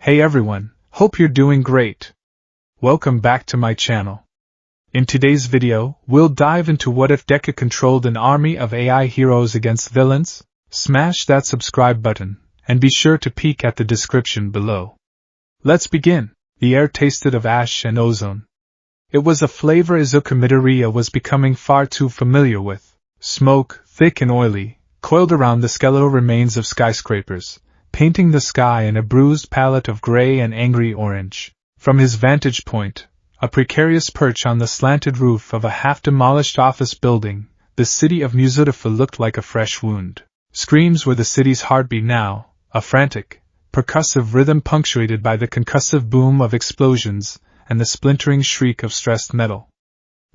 Hey everyone, hope you're doing great. Welcome back to my channel. In today's video, we'll dive into what if Deku controlled an army of AI heroes against villains. Smash that subscribe button, and be sure to peek at the description below. Let's begin. The air tasted of ash and ozone. It was a flavor Izuku Midoriya was becoming far too familiar with. Smoke, thick and oily, coiled around the skeletal remains of skyscrapers, painting the sky in a bruised palette of gray and angry orange. From his vantage point, a precarious perch on the slanted roof of a half-demolished office building, the city of Muzutafa looked like a fresh wound. Screams were the city's heartbeat now, a frantic, percussive rhythm punctuated by the concussive boom of explosions and the splintering shriek of stressed metal.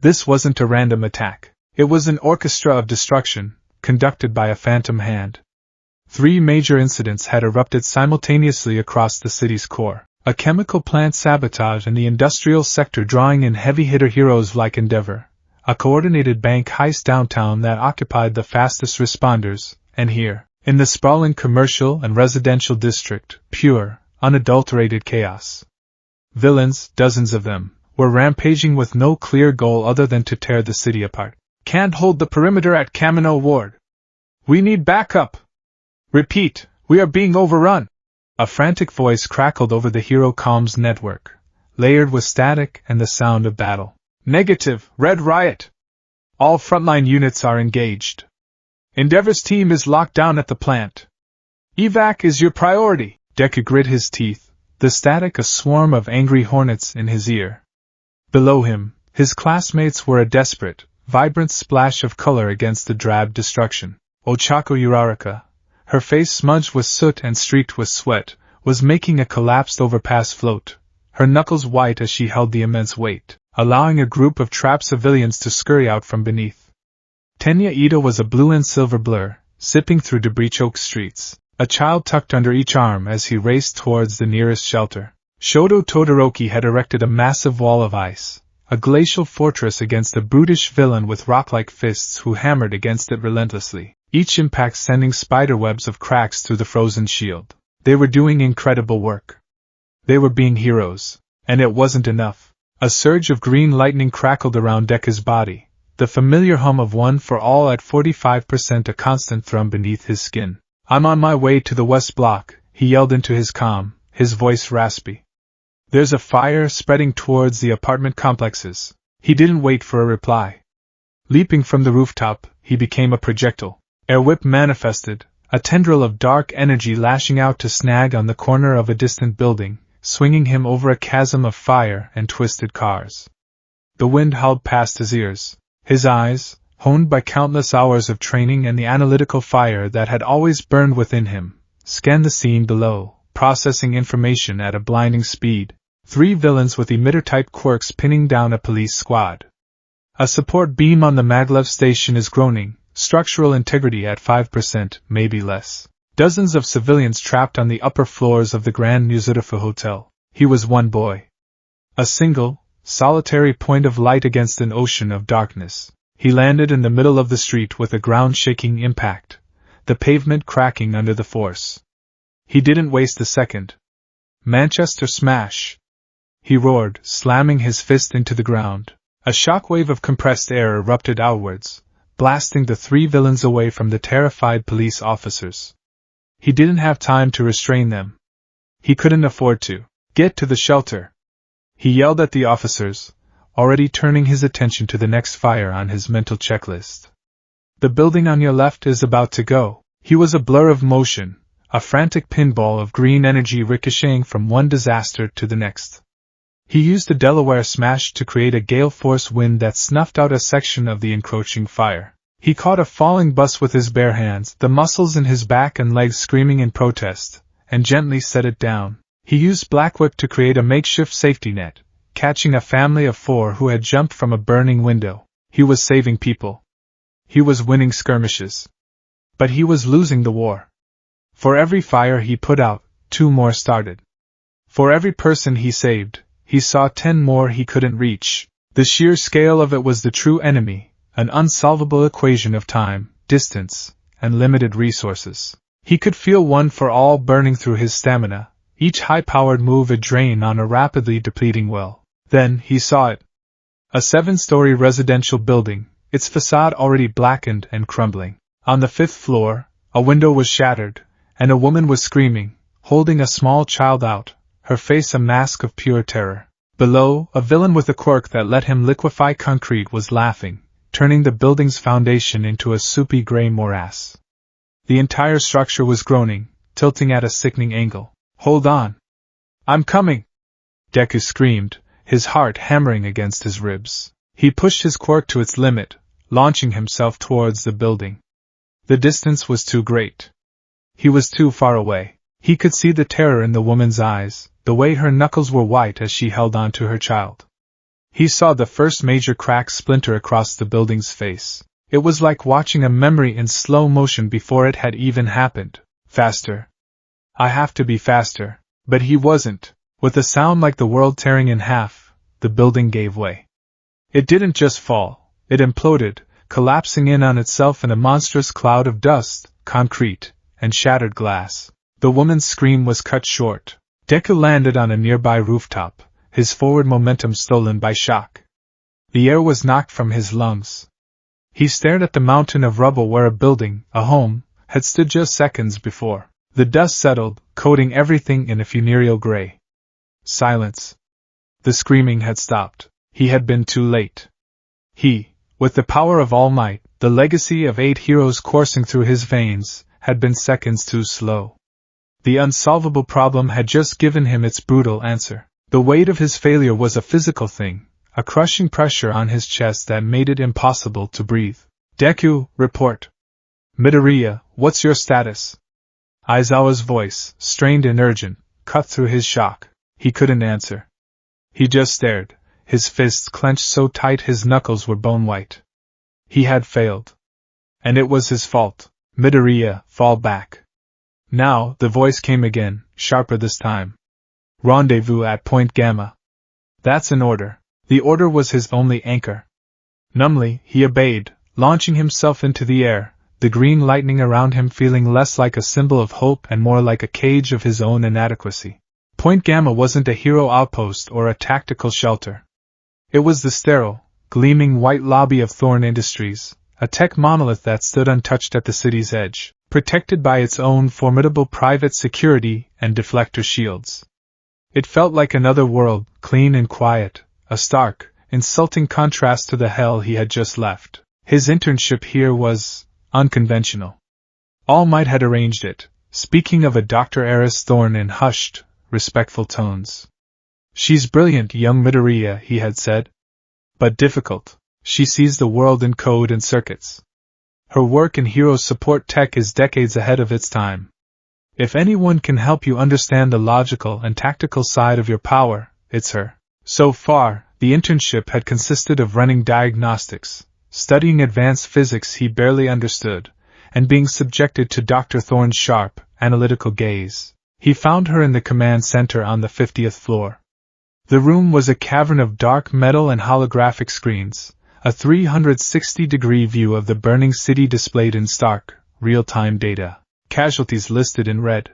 This wasn't a random attack. It was an orchestra of destruction, conducted by a phantom hand. 3 major incidents had erupted simultaneously across the city's core. A chemical plant sabotage in the industrial sector drawing in heavy-hitter heroes like Endeavor. A coordinated bank heist downtown that occupied the fastest responders, and here, in the sprawling commercial and residential district, pure, unadulterated chaos. Villains, dozens of them, were rampaging with no clear goal other than to tear the city apart. Can't hold the perimeter at Kamino Ward. We need backup. Repeat, we are being overrun. A frantic voice crackled over the hero comms network, layered with static and the sound of battle. Negative, Red Riot. All frontline units are engaged. Endeavor's team is locked down at the plant. Evac is your priority. Deku grit his teeth, the static a swarm of angry hornets in his ear. Below him, his classmates were a desperate, vibrant splash of color against the drab destruction. Ochako Uraraka, her face smudged with soot and streaked with sweat, was making a collapsed overpass float, her knuckles white as she held the immense weight, allowing a group of trapped civilians to scurry out from beneath. Tenya Ito was a blue and silver blur, sipping through debris-choked streets, a child tucked under each arm as he raced towards the nearest shelter. Shoto Todoroki had erected a massive wall of ice, a glacial fortress against a brutish villain with rock-like fists who hammered against it relentlessly, each impact sending spiderwebs of cracks through the frozen shield. They were doing incredible work. They were being heroes, and it wasn't enough. A surge of green lightning crackled around Deku's body, the familiar hum of One for All at 45% a constant thrum beneath his skin. I'm on my way to the West Block, he yelled into his comm, his voice raspy. There's a fire spreading towards the apartment complexes. He didn't wait for a reply. Leaping from the rooftop, he became a projectile. Air whip manifested, a tendril of dark energy lashing out to snag on the corner of a distant building, swinging him over a chasm of fire and twisted cars. The wind howled past his ears. His eyes, honed by countless hours of training and the analytical fire that had always burned within him, scanned the scene below, processing information at a blinding speed. 3 villains with emitter-type quirks pinning down a police squad. A support beam on the maglev station is groaning, structural integrity at 5%, maybe less. Dozens of civilians trapped on the upper floors of the Grand Muzutafa Hotel. He was one boy. A single, solitary point of light against an ocean of darkness. He landed in the middle of the street with a ground-shaking impact, the pavement cracking under the force. He didn't waste a second. Manchester smash! He roared, slamming his fist into the ground. A shockwave of compressed air erupted outwards, blasting the 3 villains away from the terrified police officers. He didn't have time to restrain them. He couldn't afford to. Get to the shelter! He yelled at the officers, already turning his attention to the next fire on his mental checklist. The building on your left is about to go. He was a blur of motion, a frantic pinball of green energy ricocheting from one disaster to the next. He used the Delaware smash to create a gale force wind that snuffed out a section of the encroaching fire. He caught a falling bus with his bare hands, the muscles in his back and legs screaming in protest, and gently set it down. He used Black Whip to create a makeshift safety net, catching a family of 4 who had jumped from a burning window. He was saving people. He was winning skirmishes. But he was losing the war. For every fire he put out, 2 more started. For every person he saved, he saw 10 more he couldn't reach. The sheer scale of it was the true enemy, an unsolvable equation of time, distance, and limited resources. He could feel One for All burning through his stamina, each high-powered move a drain on a rapidly depleting well. Then, he saw it. A 7-story residential building, its facade already blackened and crumbling. On the 5th floor, a window was shattered, and a woman was screaming, holding a small child out, her face a mask of pure terror. Below, a villain with a quirk that let him liquefy concrete was laughing, turning the building's foundation into a soupy gray morass. The entire structure was groaning, tilting at a sickening angle. "Hold on! I'm coming!" Deku screamed, his heart hammering against his ribs. He pushed his quirk to its limit, launching himself towards the building. The distance was too great. He was too far away. He could see the terror in the woman's eyes, the way her knuckles were white as she held on to her child. He saw the first major crack splinter across the building's face. It was like watching a memory in slow motion before it had even happened. Faster. I have to be faster. But he wasn't. With a sound like the world tearing in half, the building gave way. It didn't just fall, it imploded, collapsing in on itself in a monstrous cloud of dust, concrete, and shattered glass. The woman's scream was cut short. Deku landed on a nearby rooftop, his forward momentum stolen by shock. The air was knocked from his lungs. He stared at the mountain of rubble where a building, a home, had stood just seconds before. The dust settled, coating everything in a funereal gray. Silence. The screaming had stopped. He had been too late. He, with the power of All Might, the legacy of 8 heroes coursing through his veins, had been seconds too slow. The unsolvable problem had just given him its brutal answer. The weight of his failure was a physical thing, a crushing pressure on his chest that made it impossible to breathe. "Deku, report." "Midoriya, what's your status?" Aizawa's voice, strained and urgent, cut through his shock. He couldn't answer. He just stared, his fists clenched so tight his knuckles were bone white. He had failed. And it was his fault. "Midoriya, fall back." Now, the voice came again, sharper this time. "Rendezvous at Point Gamma." That's an order. The order was his only anchor. Numbly, he obeyed, launching himself into the air, the green lightning around him feeling less like a symbol of hope and more like a cage of his own inadequacy. Point Gamma wasn't a hero outpost or a tactical shelter. It was the sterile, gleaming white lobby of Thorn Industries, a tech monolith that stood untouched at the city's edge, protected by its own formidable private security and deflector shields. It felt like another world, clean and quiet, a stark, insulting contrast to the hell he had just left. His internship here was unconventional. All Might had arranged it, speaking of a Dr. Eris Thorn in hushed, respectful tones. "She's brilliant, young Midoriya," he had said. "But difficult. She sees the world in code and circuits. Her work in hero support tech is decades ahead of its time. If anyone can help you understand the logical and tactical side of your power, it's her." So far, the internship had consisted of running diagnostics, studying advanced physics he barely understood, and being subjected to Dr. Thorne's sharp, analytical gaze. He found her in the command center on the 50th floor. The room was a cavern of dark metal and holographic screens, a 360-degree view of the burning city displayed in stark, real-time data, casualties listed in red,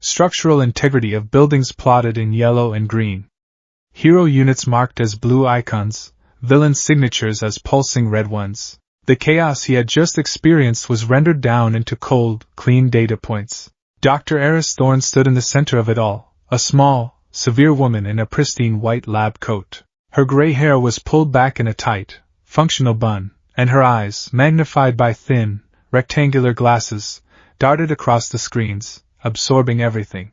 structural integrity of buildings plotted in yellow and green, hero units marked as blue icons, villain signatures as pulsing red ones. The chaos he had just experienced was rendered down into cold, clean data points. Dr. Eris Thorne stood in the center of it all, a small, severe woman in a pristine white lab coat. Her gray hair was pulled back in a tight, functional bun, and her eyes, magnified by thin, rectangular glasses, darted across the screens, absorbing everything.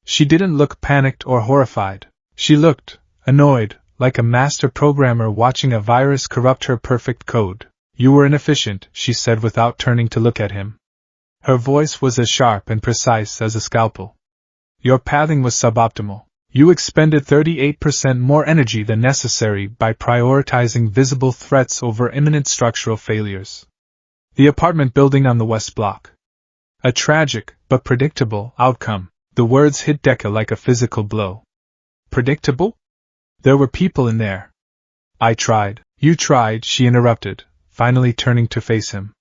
She didn't look panicked or horrified. She looked annoyed, like a master programmer watching a virus corrupt her perfect code. "You were inefficient," she said without turning to look at him. Her voice was as sharp and precise as a scalpel. "Your pathing was suboptimal. You expended 38% more energy than necessary by prioritizing visible threats over imminent structural failures." The apartment building on the West Block. A tragic, but predictable, outcome. The words hit Deku like a physical blow. Predictable? There were people in there. "I tried." "You tried," she interrupted, finally turning to face him.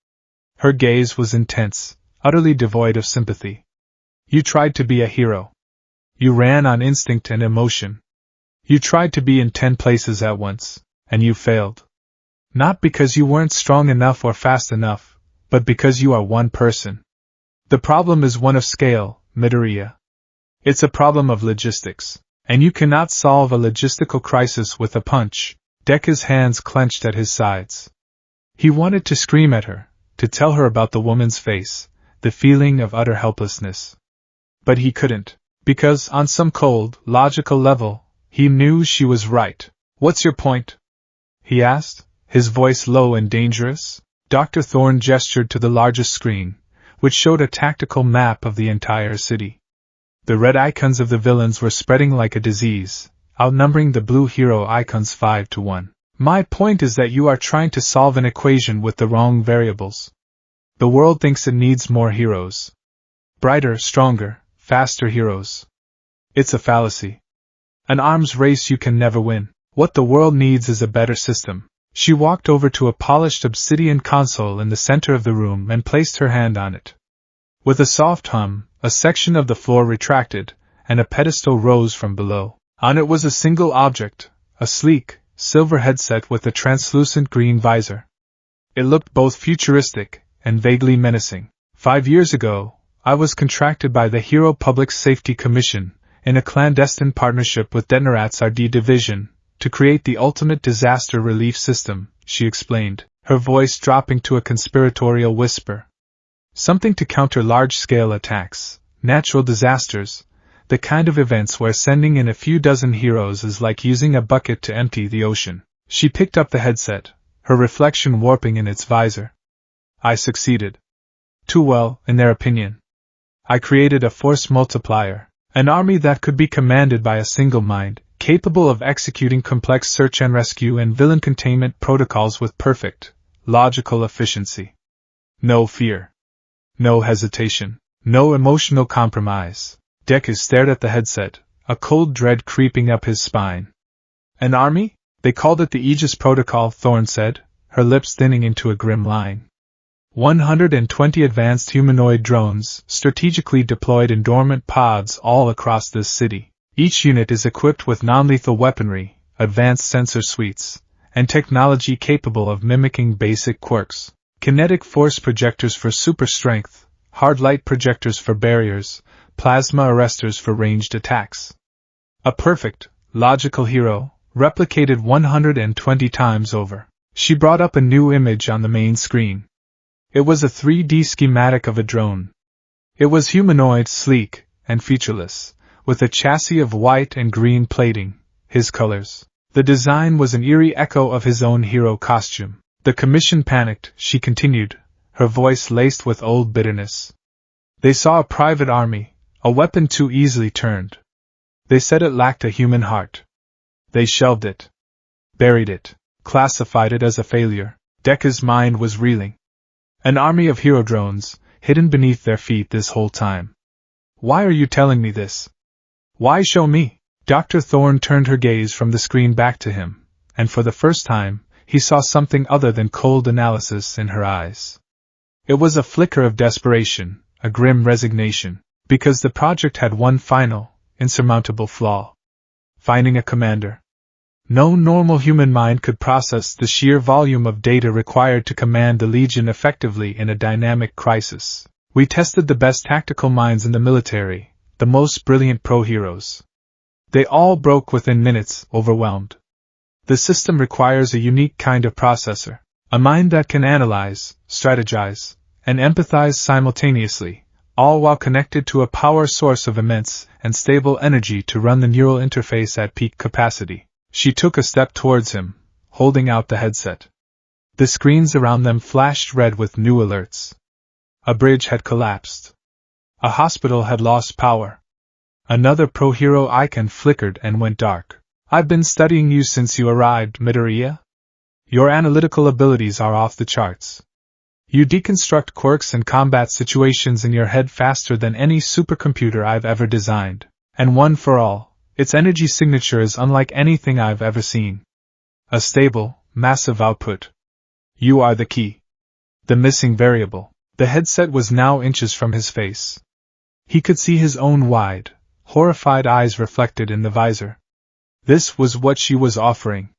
Her gaze was intense, utterly devoid of sympathy. "You tried to be a hero. You ran on instinct and emotion. You tried to be in 10 places at once, and you failed. Not because you weren't strong enough or fast enough, but because you are one person. The problem is one of scale, Midoriya. It's a problem of logistics, and you cannot solve a logistical crisis with a punch. Deku's hands clenched at his sides. He wanted to scream at her, to tell her about the woman's face, the feeling of utter helplessness. But he couldn't, because on some cold, logical level, he knew she was right. "What's your point?" he asked, his voice low and dangerous. Dr. Thorne gestured to the largest screen, which showed a tactical map of the entire city. The red icons of the villains were spreading like a disease, outnumbering the blue hero icons 5-1. "My point is that you are trying to solve an equation with the wrong variables. The world thinks it needs more heroes. Brighter, stronger, faster heroes. It's a fallacy. An arms race you can never win. What the world needs is a better system." She walked over to a polished obsidian console in the center of the room and placed her hand on it. With a soft hum, a section of the floor retracted, and a pedestal rose from below. On it was a single object, a sleek, silver headset with a translucent green visor. It looked both futuristic and vaguely menacing. 5 years ago, I was contracted by the Hero Public Safety Commission, in a clandestine partnership with Detonarat's RD division, to create the ultimate disaster relief system, she explained, her voice dropping to a conspiratorial whisper. Something to counter large-scale attacks, natural disasters, the kind of events where sending in a few dozen heroes is like using a bucket to empty the ocean. She picked up the headset, her reflection warping in its visor. I succeeded. Too well, in their opinion. I created a force multiplier, an army that could be commanded by a single mind, capable of executing complex search and rescue and villain containment protocols with perfect, logical efficiency. No fear. No hesitation. No emotional compromise. Deku stared at the headset, a cold dread creeping up his spine. An army? They called it the Aegis Protocol, Thorne said, her lips thinning into a grim line. 120 advanced humanoid drones, strategically deployed in dormant pods all across this city. Each unit is equipped with non-lethal weaponry, advanced sensor suites, and technology capable of mimicking basic quirks. Kinetic force projectors for super strength, hard light projectors for barriers, plasma arresters for ranged attacks. A perfect, logical hero, replicated 120 times over. She brought up a new image on the main screen. It was a 3D schematic of a drone. It was humanoid, sleek, and featureless, with a chassis of white and green plating, his colors. The design was an eerie echo of his own hero costume. The commission panicked, she continued, her voice laced with old bitterness. They saw a private army, a weapon too easily turned. They said it lacked a human heart. They shelved it. Buried it. Classified it as a failure. Deku's mind was reeling. An army of hero drones, hidden beneath their feet this whole time. Why are you telling me this? Why show me? Dr. Thorne turned her gaze from the screen back to him, and for the first time, he saw something other than cold analysis in her eyes. It was a flicker of desperation, a grim resignation, because the project had one final, insurmountable flaw. Finding a commander. No normal human mind could process the sheer volume of data required to command the Legion effectively in a dynamic crisis. We tested the best tactical minds in the military, the most brilliant pro-heroes. They all broke within minutes, overwhelmed. The system requires a unique kind of processor, a mind that can analyze, strategize, and empathize simultaneously, all while connected to a power source of immense and stable energy to run the neural interface at peak capacity. She took a step towards him, holding out the headset. The screens around them flashed red with new alerts. A bridge had collapsed. A hospital had lost power. Another pro-hero icon flickered and went dark. I've been studying you since you arrived, Midoriya. Your analytical abilities are off the charts. You deconstruct quirks and combat situations in your head faster than any supercomputer I've ever designed. And one for all, its energy signature is unlike anything I've ever seen. A stable, massive output. You are the key. The missing variable. The headset was now inches from his face. He could see his own wide, horrified eyes reflected in the visor. This was what she was offering.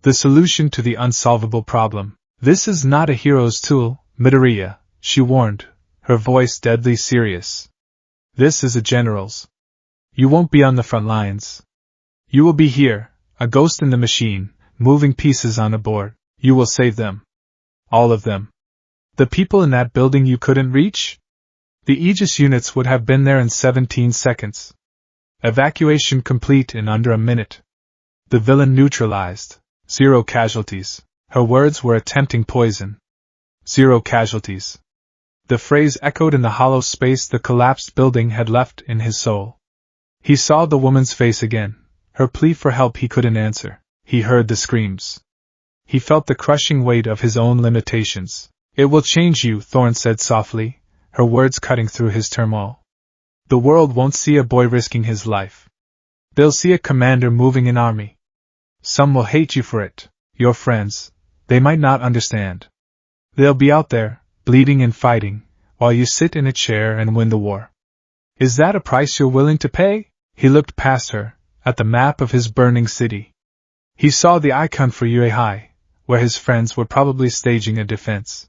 The solution to the unsolvable problem. This is not a hero's tool, Midoriya, she warned, her voice deadly serious. This is a general's. You won't be on the front lines. You will be here, a ghost in the machine, moving pieces on a board. You will save them. All of them. The people in that building you couldn't reach? The Aegis units would have been there in 17 seconds. Evacuation complete in under a minute. The villain neutralized. 0 casualties. Her words were a tempting poison. 0 casualties. The phrase echoed in the hollow space the collapsed building had left in his soul. He saw the woman's face again, her plea for help he couldn't answer. He heard the screams. He felt the crushing weight of his own limitations. It will change you, Thorn said softly, her words cutting through his turmoil. The world won't see a boy risking his life. They'll see a commander moving an army. Some will hate you for it, your friends. They might not understand. They'll be out there, bleeding and fighting, while you sit in a chair and win the war. Is that a price you're willing to pay? He looked past her, at the map of his burning city. He saw the icon for Uaihai, where his friends were probably staging a defense.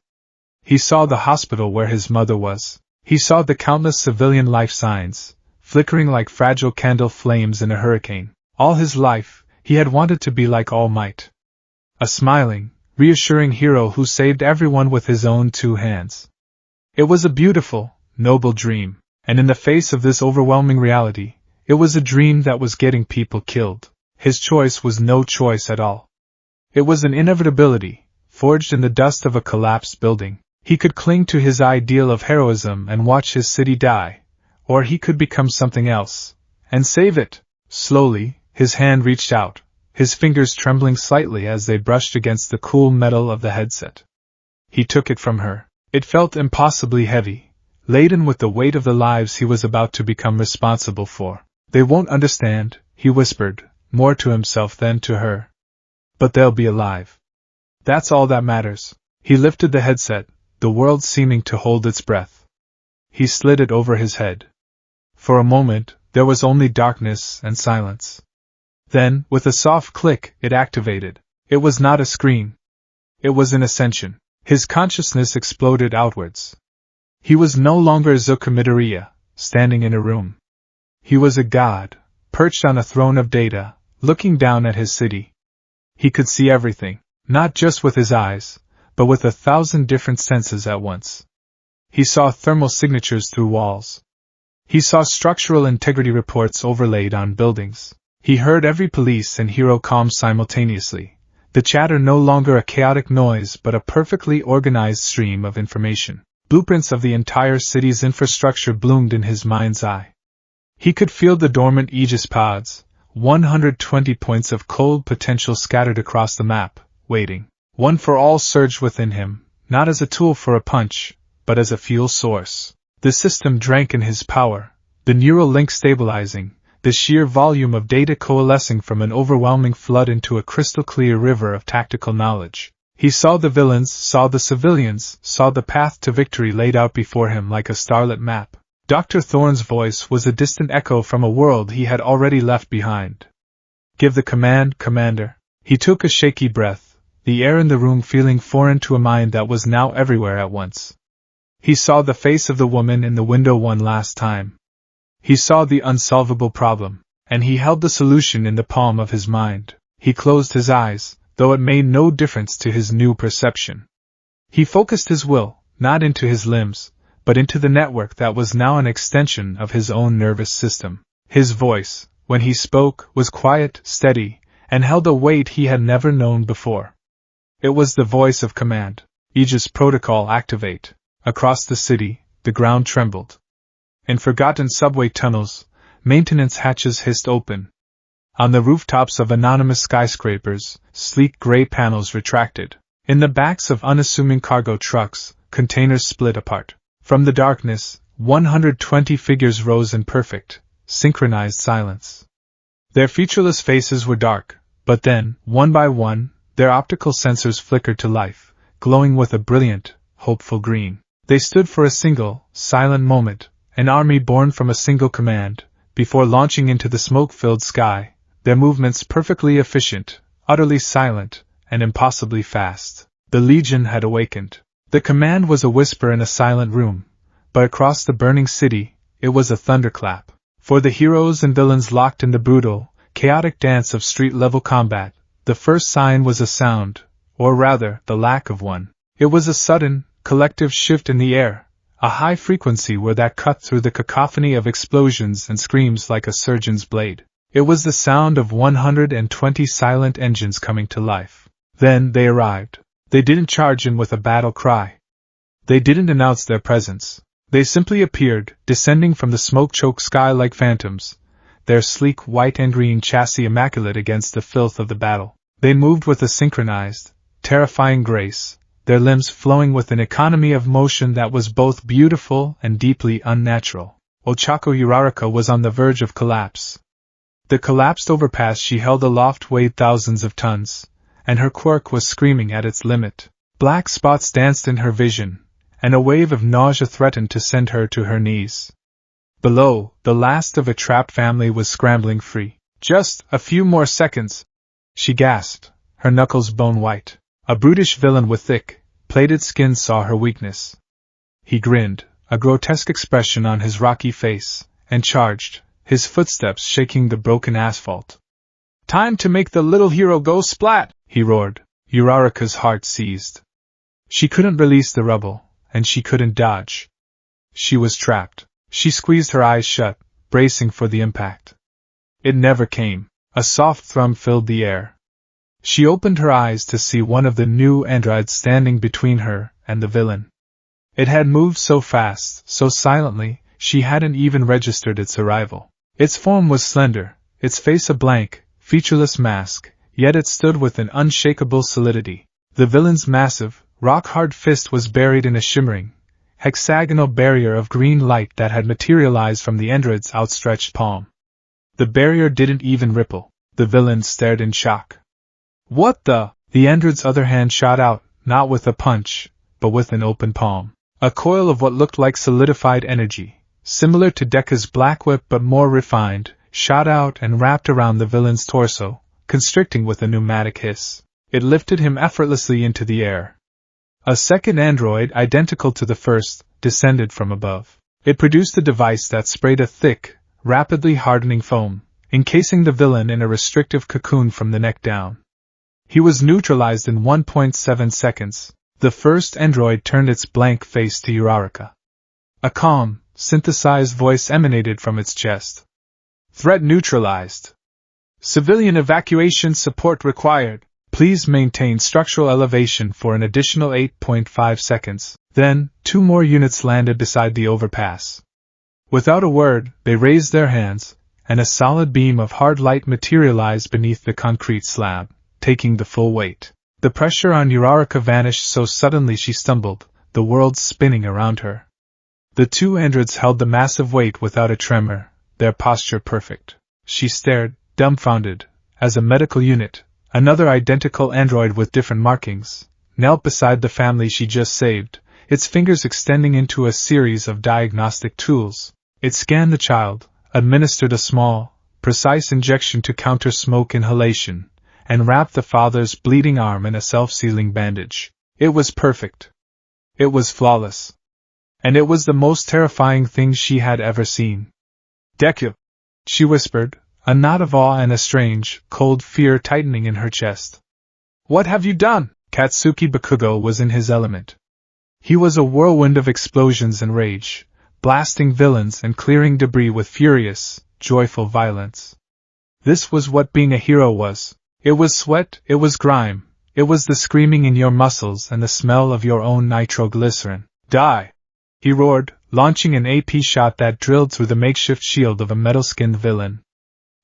He saw the hospital where his mother was. He saw the countless civilian life signs, flickering like fragile candle flames in a hurricane. All his life, he had wanted to be like All Might. A smiling, reassuring hero who saved everyone with his own 2 hands. It was a beautiful, noble dream, and in the face of this overwhelming reality, it was a dream that was getting people killed. His choice was no choice at all. It was an inevitability, forged in the dust of a collapsed building. He could cling to his ideal of heroism and watch his city die, or he could become something else, and save it. Slowly, his hand reached out, his fingers trembling slightly as they brushed against the cool metal of the headset. He took it from her. It felt impossibly heavy, laden with the weight of the lives he was about to become responsible for. They won't understand, he whispered, more to himself than to her. But they'll be alive. That's all that matters. He lifted the headset, the world seeming to hold its breath. He slid it over his head. For a moment, there was only darkness and silence. Then, with a soft click, it activated. It was not a screen. It was an ascension. His consciousness exploded outwards. He was no longer Zuka Midoriya, standing in a room. He was a god, perched on a throne of data, looking down at his city. He could see everything, not just with his eyes, but with 1,000 different senses at once. He saw thermal signatures through walls. He saw structural integrity reports overlaid on buildings. He heard every police and hero comm simultaneously, the chatter no longer a chaotic noise but a perfectly organized stream of information. Blueprints of the entire city's infrastructure bloomed in his mind's eye. He could feel the dormant Aegis pods, 120 points of cold potential scattered across the map, waiting. One for all surged within him, not as a tool for a punch, but as a fuel source. The system drank in his power, the neural link stabilizing, the sheer volume of data coalescing from an overwhelming flood into a crystal-clear river of tactical knowledge. He saw the villains, saw the civilians, saw the path to victory laid out before him like a starlit map. Dr. Thorne's voice was a distant echo from a world he had already left behind. Give the command, Commander. He took a shaky breath, the air in the room feeling foreign to a mind that was now everywhere at once. He saw the face of the woman in the window one last time. He saw the unsolvable problem, and he held the solution in the palm of his mind. He closed his eyes, though it made no difference to his new perception. He focused his will, not into his limbs, but into the network that was now an extension of his own nervous system. His voice, when he spoke, was quiet, steady, and held a weight he had never known before. It was the voice of command. Aegis protocol activate. Across the city, the ground trembled. In forgotten subway tunnels, maintenance hatches hissed open. On the rooftops of anonymous skyscrapers, sleek gray panels retracted. In the backs of unassuming cargo trucks, containers split apart. From the darkness, 120 figures rose in perfect, synchronized silence. Their featureless faces were dark, but then, one by one, their optical sensors flickered to life, glowing with a brilliant, hopeful green. They stood for a single, silent moment, an army born from a single command, before launching into the smoke-filled sky, their movements perfectly efficient, utterly silent, and impossibly fast. The Legion had awakened. The command was a whisper in a silent room, but across the burning city, it was a thunderclap. For the heroes and villains locked in the brutal, chaotic dance of street-level combat, the first sign was a sound, or rather, the lack of one. It was a sudden, collective shift in the air, a high frequency where that cut through the cacophony of explosions and screams like a surgeon's blade. It was the sound of 120 silent engines coming to life. Then they arrived. They didn't charge in with a battle cry. They didn't announce their presence. They simply appeared, descending from the smoke-choked sky like phantoms, their sleek white and green chassis immaculate against the filth of the battle. They moved with a synchronized, terrifying grace, their limbs flowing with an economy of motion that was both beautiful and deeply unnatural. Ochako Uraraka was on the verge of collapse. The collapsed overpass she held aloft weighed thousands of tons, and her quirk was screaming at its limit. Black spots danced in her vision, and a wave of nausea threatened to send her to her knees. Below, the last of a trapped family was scrambling free. Just a few more seconds, she gasped, her knuckles bone white. A brutish villain with thick, plated skin saw her weakness. He grinned, a grotesque expression on his rocky face, and charged, his footsteps shaking the broken asphalt. "Time to make the little hero go splat!" he roared. Uraraka's heart seized. She couldn't release the rubble, and she couldn't dodge. She was trapped. She squeezed her eyes shut, bracing for the impact. It never came. A soft thrum filled the air. She opened her eyes to see one of the new androids standing between her and the villain. It had moved so fast, so silently, she hadn't even registered its arrival. Its form was slender, its face a blank, featureless mask, yet it stood with an unshakable solidity. The villain's massive, rock-hard fist was buried in a shimmering, hexagonal barrier of green light that had materialized from the android's outstretched palm. The barrier didn't even ripple. The villain stared in shock. "What the?" The android's other hand shot out, not with a punch, but with an open palm. A coil of what looked like solidified energy, similar to Deku's black whip but more refined, shot out and wrapped around the villain's torso, constricting with a pneumatic hiss. It lifted him effortlessly into the air. A second android, identical to the first, descended from above. It produced a device that sprayed a thick, rapidly hardening foam, encasing the villain in a restrictive cocoon from the neck down. He was neutralized in 1.7 seconds. The first android turned its blank face to Uraraka. A calm, synthesized voice emanated from its chest. "Threat neutralized. Civilian evacuation support required. Please maintain structural elevation for an additional 8.5 seconds. Then, 2 more units landed beside the overpass. Without a word, they raised their hands, and a solid beam of hard light materialized beneath the concrete slab, taking the full weight. The pressure on Uraraka vanished so suddenly she stumbled, the world spinning around her. The 2 androids held the massive weight without a tremor, their posture perfect. She stared, dumbfounded, as a medical unit, another identical android with different markings, knelt beside the family she just saved, its fingers extending into a series of diagnostic tools. It scanned the child, administered a small, precise injection to counter smoke inhalation, and wrapped the father's bleeding arm in a self-sealing bandage. It was perfect. It was flawless. And it was the most terrifying thing she had ever seen. "Deku," she whispered, a knot of awe and a strange, cold fear tightening in her chest. "What have you done?" Katsuki Bakugo was in his element. He was a whirlwind of explosions and rage, blasting villains and clearing debris with furious, joyful violence. This was what being a hero was. It was sweat, it was grime, it was the screaming in your muscles and the smell of your own nitroglycerin. "Die!" he roared, launching an AP shot that drilled through the makeshift shield of a metal-skinned villain.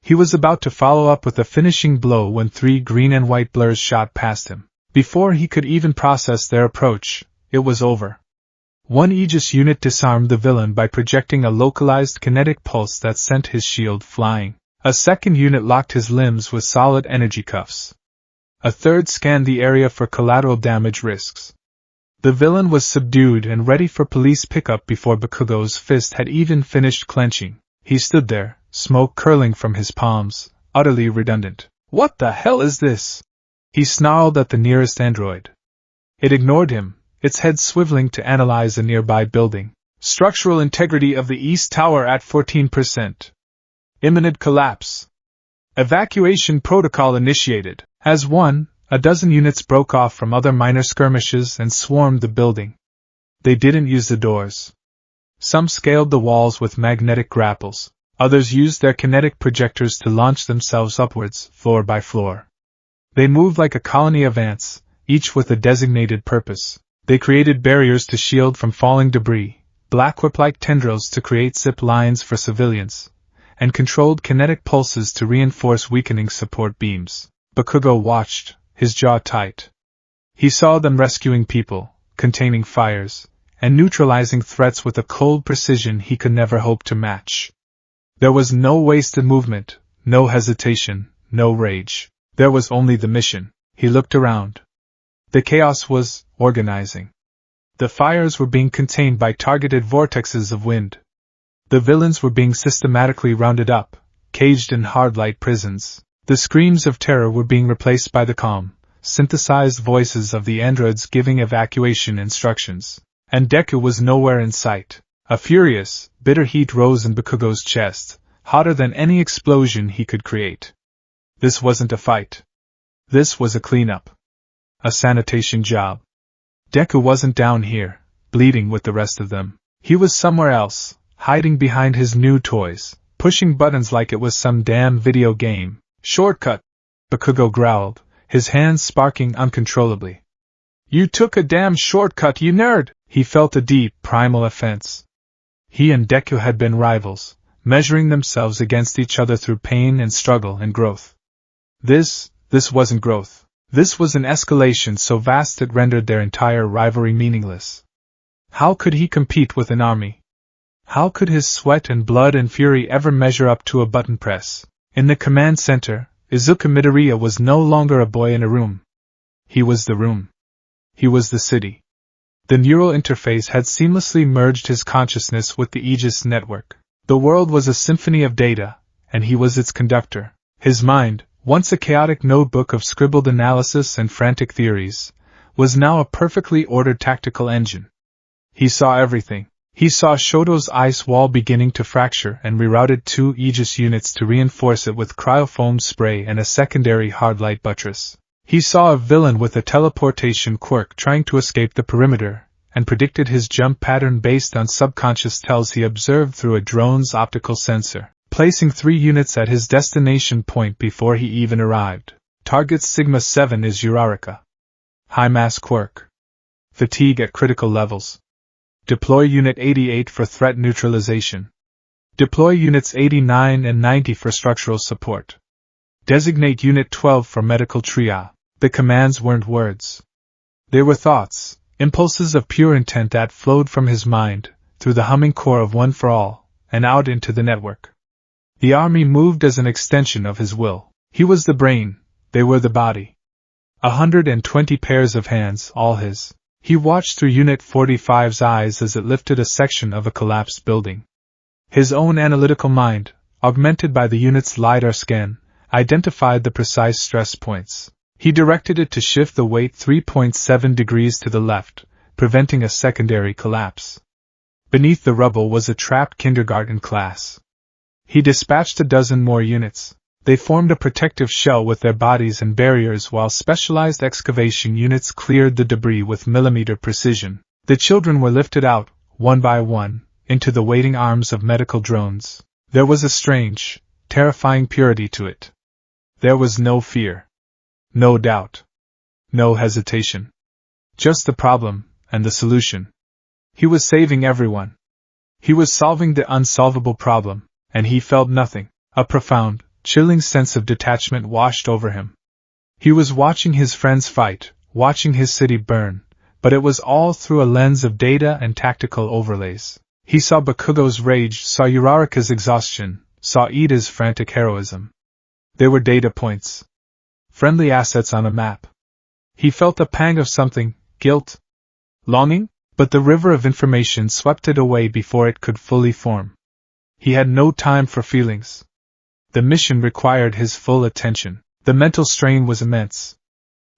He was about to follow up with a finishing blow when 3 green and white blurs shot past him. Before he could even process their approach, it was over. One Aegis unit disarmed the villain by projecting a localized kinetic pulse that sent his shield flying. A second unit locked his limbs with solid energy cuffs. A third scanned the area for collateral damage risks. The villain was subdued and ready for police pickup before Bakugo's fist had even finished clenching. He stood there, smoke curling from his palms, utterly redundant. What the hell is this? He snarled at the nearest android. It ignored him, its head swiveling to analyze a nearby building. Structural integrity of the East Tower at 14%. Imminent collapse. Evacuation protocol initiated. As a dozen units broke off from other minor skirmishes and swarmed the building. They didn't use the doors. Some scaled the walls with magnetic grapples, others used their kinetic projectors to launch themselves upwards, floor by floor. They moved like a colony of ants, each with a designated purpose. They created barriers to shield from falling debris, black whip-like tendrils to create zip lines for civilians, and controlled kinetic pulses to reinforce weakening support beams. Bakugo watched, his jaw tight. He saw them rescuing people, containing fires, and neutralizing threats with a cold precision he could never hope to match. There was no wasted movement, no hesitation, no rage. There was only the mission. He looked around. The chaos was organizing. The fires were being contained by targeted vortexes of wind. The villains were being systematically rounded up, caged in hard light prisons. The screams of terror were being replaced by the calm, synthesized voices of the androids giving evacuation instructions. And Deku was nowhere in sight. A furious, bitter heat rose in Bakugo's chest, hotter than any explosion he could create. This wasn't a fight. This was a cleanup. A sanitation job. Deku wasn't down here, bleeding with the rest of them. He was somewhere else, hiding behind his new toys, pushing buttons like it was some damn video game. Shortcut! Bakugo growled, his hands sparking uncontrollably. You took a damn shortcut, you nerd! He felt a deep, primal offense. He and Deku had been rivals, measuring themselves against each other through pain and struggle and growth. This wasn't growth. This was an escalation so vast it rendered their entire rivalry meaningless. How could he compete with an army? How could his sweat and blood and fury ever measure up to a button press? In the command center, Izuku Midoriya was no longer a boy in a room. He was the room. He was the city. The neural interface had seamlessly merged his consciousness with the Aegis network. The world was a symphony of data, and he was its conductor. His mind, once a chaotic notebook of scribbled analysis and frantic theories, was now a perfectly ordered tactical engine. He saw everything. He saw Shoto's ice wall beginning to fracture and rerouted 2 Aegis units to reinforce it with cryofoam spray and a secondary hardlight buttress. He saw a villain with a teleportation quirk trying to escape the perimeter, and predicted his jump pattern based on subconscious tells he observed through a drone's optical sensor, placing 3 units at his destination point before he even arrived. Target Sigma 7 is Uraraka. High mass quirk. Fatigue at critical levels. Deploy Unit 88 for threat neutralization. Deploy Units 89 and 90 for structural support. Designate Unit 12 for medical triage. The commands weren't words. They were thoughts, impulses of pure intent that flowed from his mind, through the humming core of One for All, and out into the network. The army moved as an extension of his will. He was the brain, they were the body. 120 pairs of hands, all his. He watched through Unit 45's eyes as it lifted a section of a collapsed building. His own analytical mind, augmented by the unit's LiDAR scan, identified the precise stress points. He directed it to shift the weight 3.7 degrees to the left, preventing a secondary collapse. Beneath the rubble was a trapped kindergarten class. He dispatched a dozen more units. They formed a protective shell with their bodies and barriers while specialized excavation units cleared the debris with millimeter precision. The children were lifted out, one by one, into the waiting arms of medical drones. There was a strange, terrifying purity to it. There was no fear. No doubt. No hesitation. Just the problem, and the solution. He was saving everyone. He was solving the unsolvable problem, and he felt nothing. A profound, chilling sense of detachment washed over him. He was watching his friends fight, watching his city burn, but it was all through a lens of data and tactical overlays. He saw Bakugo's rage, saw Uraraka's exhaustion, saw Ida's frantic heroism. They were data points. Friendly assets on a map. He felt a pang of something, guilt, longing, but the river of information swept it away before it could fully form. He had no time for feelings. The mission required his full attention. The mental strain was immense.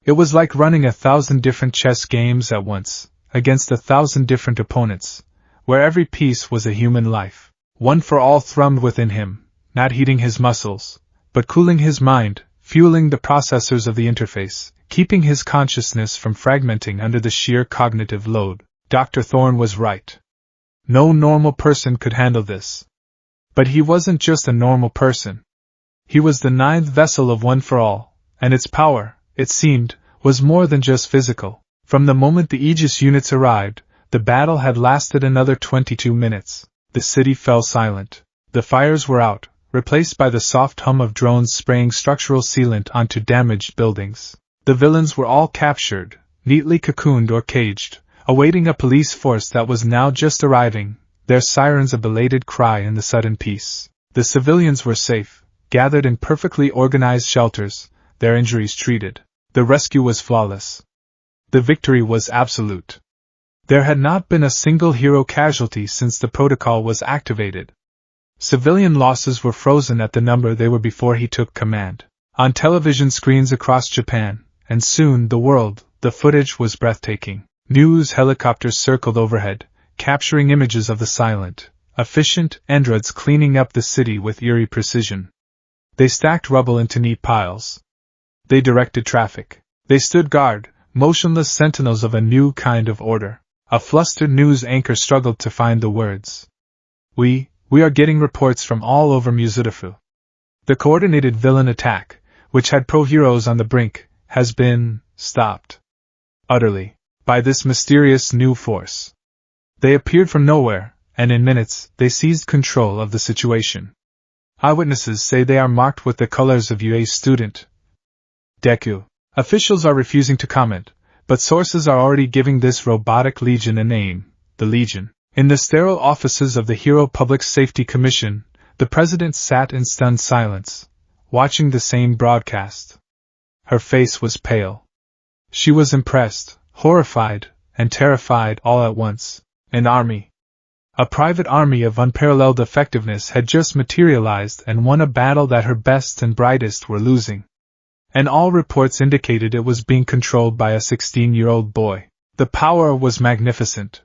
It was like running 1,000 different chess games at once, against 1,000 different opponents, where every piece was a human life. One for all thrummed within him, not heating his muscles, but cooling his mind, fueling the processors of the interface, keeping his consciousness from fragmenting under the sheer cognitive load. Dr. Thorne was right. No normal person could handle this. But he wasn't just a normal person. He was the ninth vessel of One for All, and its power, it seemed, was more than just physical. From the moment the Aegis units arrived, the battle had lasted another 22 minutes. The city fell silent. The fires were out, replaced by the soft hum of drones spraying structural sealant onto damaged buildings. The villains were all captured, neatly cocooned or caged, awaiting a police force that was now just arriving, their sirens a belated cry in the sudden peace. The civilians were safe, gathered in perfectly organized shelters, their injuries treated. The rescue was flawless. The victory was absolute. There had not been a single hero casualty since the protocol was activated. Civilian losses were frozen at the number they were before he took command. On television screens across Japan, and soon the world, the footage was breathtaking. News helicopters circled overhead, capturing images of the silent, efficient androids cleaning up the city with eerie precision. They stacked rubble into neat piles. They directed traffic. They stood guard, motionless sentinels of a new kind of order. A flustered news anchor struggled to find the words. We are getting reports from all over Muzutafu. The coordinated villain attack, which had pro-heroes on the brink, has been stopped. Utterly. By this mysterious new force. They appeared from nowhere, and in minutes, they seized control of the situation. Eyewitnesses say they are marked with the colors of UA's student, Deku. Officials are refusing to comment, but sources are already giving this robotic legion a name, the Legion. In the sterile offices of the Hero Public Safety Commission, the president sat in stunned silence, watching the same broadcast. Her face was pale. She was impressed, horrified, and terrified all at once. An army. A private army of unparalleled effectiveness had just materialized and won a battle that her best and brightest were losing. And all reports indicated it was being controlled by a 16-year-old boy. The power was magnificent.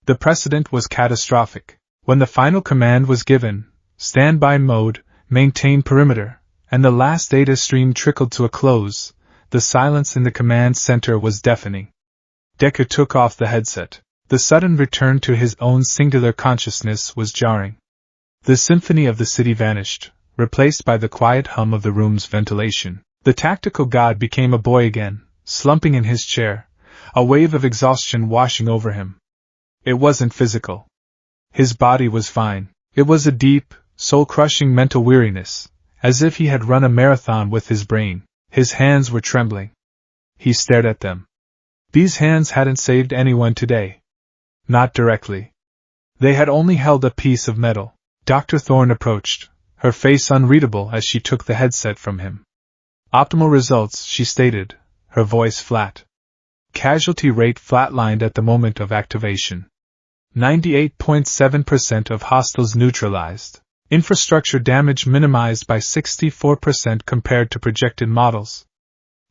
The precedent was catastrophic. When the final command was given, standby mode, maintain perimeter, and the last data stream trickled to a close, the silence in the command center was deafening. Deku took off the headset. The sudden return to his own singular consciousness was jarring. The symphony of the city vanished, replaced by the quiet hum of the room's ventilation. The tactical god became a boy again, slumping in his chair, a wave of exhaustion washing over him. It wasn't physical. His body was fine. It was a deep, soul-crushing mental weariness, as if he had run a marathon with his brain. His hands were trembling. He stared at them. These hands hadn't saved anyone today. Not directly. They had only held a piece of metal. Dr. Thorne approached, her face unreadable as she took the headset from him. Optimal results, she stated, her voice flat. Casualty rate flatlined at the moment of activation. 98.7% of hostiles neutralized. Infrastructure damage minimized by 64% compared to projected models.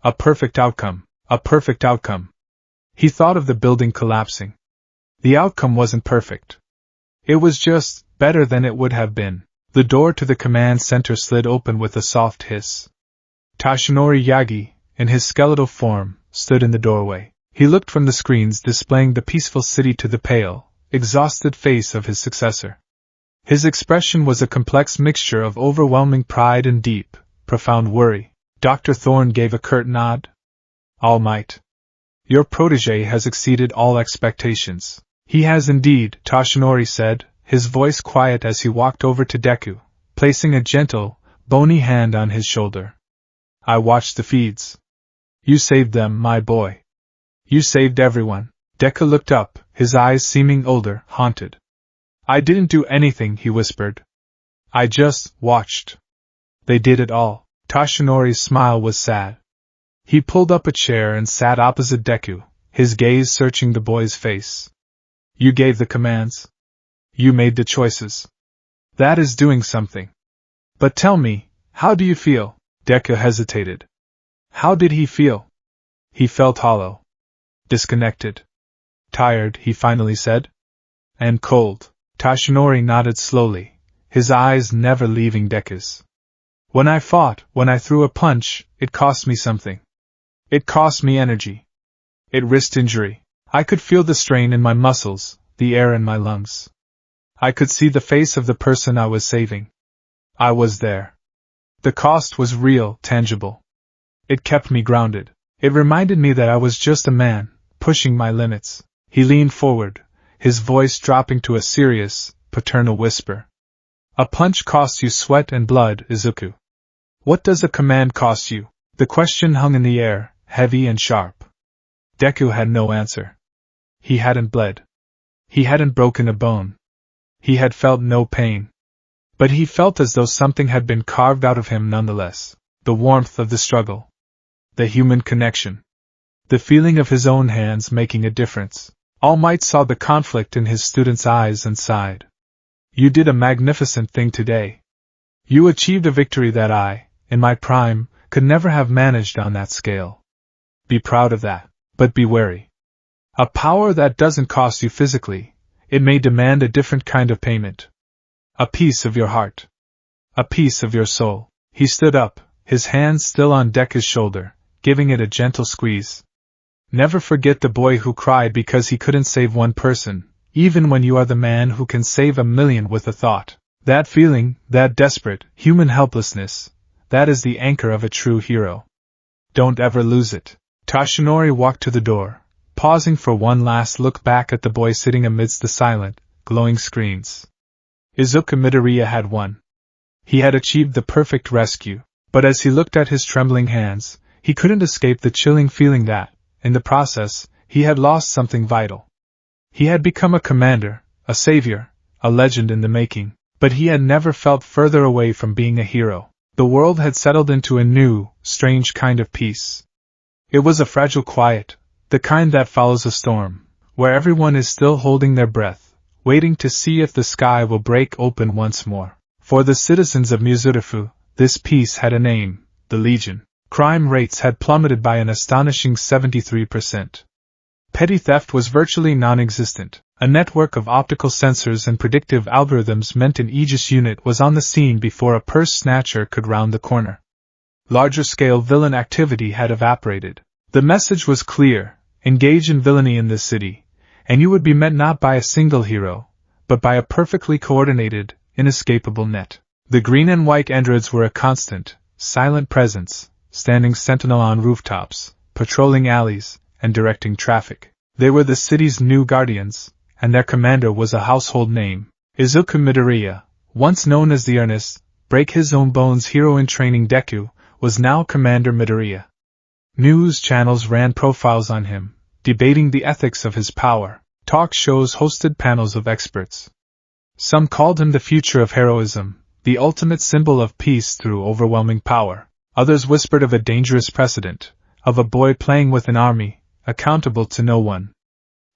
A perfect outcome. A perfect outcome. He thought of the building collapsing. The outcome wasn't perfect. It was just better than it would have been. The door to the command center slid open with a soft hiss. Tashinori Yagi, in his skeletal form, stood in the doorway. He looked from the screens displaying the peaceful city to the pale, exhausted face of his successor. His expression was a complex mixture of overwhelming pride and deep, profound worry. Dr. Thorne gave a curt nod. All might. Your protégé has exceeded all expectations. He has indeed, Tashinori said, his voice quiet as he walked over to Deku, placing a gentle, bony hand on his shoulder. I watched the feeds. You saved them, my boy. You saved everyone. Deku looked up, his eyes seeming older, haunted. I didn't do anything, he whispered. I just watched. They did it all. Tashinori's smile was sad. He pulled up a chair and sat opposite Deku, his gaze searching the boy's face. You gave the commands. You made the choices. That is doing something. But tell me, how do you feel? Deku hesitated. How did he feel? He felt hollow. Disconnected. Tired, he finally said. And cold. Tashinori nodded slowly, his eyes never leaving Deku's. When I fought, when I threw a punch, it cost me something. It cost me energy. It risked injury. I could feel the strain in my muscles, the air in my lungs. I could see the face of the person I was saving. I was there. The cost was real, tangible. It kept me grounded. It reminded me that I was just a man, pushing my limits. He leaned forward, his voice dropping to a serious, paternal whisper. A punch costs you sweat and blood, Izuku. What does a command cost you? The question hung in the air, heavy and sharp. Deku had no answer. He hadn't bled. He hadn't broken a bone. He had felt no pain. But he felt as though something had been carved out of him nonetheless. The warmth of the struggle. The human connection. The feeling of his own hands making a difference. All Might saw the conflict in his student's eyes and sighed. You did a magnificent thing today. You achieved a victory that I, in my prime, could never have managed on that scale. Be proud of that, but be wary. A power that doesn't cost you physically, it may demand a different kind of payment. A piece of your heart. A piece of your soul. He stood up, his hand still on Deku's shoulder, giving it a gentle squeeze. Never forget the boy who cried because he couldn't save one person, even when you are the man who can save 1,000,000 with a thought. That feeling, that desperate, human helplessness, that is the anchor of a true hero. Don't ever lose it. Tashinori walked to the door, pausing for one last look back at the boy sitting amidst the silent, glowing screens. Izuku Midoriya had won. He had achieved the perfect rescue, but as he looked at his trembling hands, he couldn't escape the chilling feeling that, in the process, he had lost something vital. He had become a commander, a savior, a legend in the making, but he had never felt further away from being a hero. The world had settled into a new, strange kind of peace. It was a fragile quiet, the kind that follows a storm, where everyone is still holding their breath, waiting to see if the sky will break open once more. For the citizens of Mizurifu, this peace had a name, the Legion. Crime rates had plummeted by an astonishing 73%. Petty theft was virtually non-existent. A network of optical sensors and predictive algorithms meant an Aegis unit was on the scene before a purse snatcher could round the corner. Larger-scale villain activity had evaporated. The message was clear: engage in villainy in this city, and you would be met not by a single hero, but by a perfectly coordinated, inescapable net. The green and white androids were a constant, silent presence, standing sentinel on rooftops, patrolling alleys, and directing traffic. They were the city's new guardians, and their commander was a household name. Izuku Midoriya, once known as the earnest, break-his-own-bones hero-in-training Deku, was now Commander Midoriya. News channels ran profiles on him, debating the ethics of his power. Talk shows hosted panels of experts. Some called him the future of heroism, the ultimate symbol of peace through overwhelming power. Others whispered of a dangerous precedent, of a boy playing with an army, accountable to no one.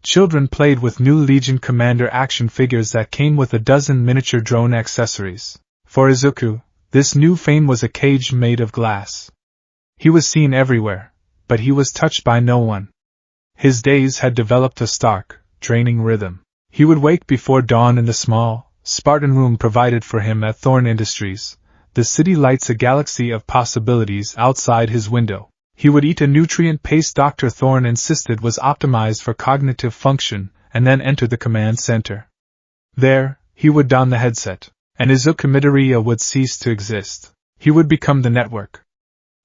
Children played with new Legion Commander action figures that came with a dozen miniature drone accessories. For Izuku, this new fame was a cage made of glass. He was seen everywhere, but he was touched by no one. His days had developed a stark, draining rhythm. He would wake before dawn in the small, Spartan room provided for him at Thorn Industries. The city lights a galaxy of possibilities outside his window. He would eat a nutrient paste Dr. Thorne insisted was optimized for cognitive function, and then enter the command center. There, he would don the headset, and Izuku Midoriya would cease to exist. He would become the network.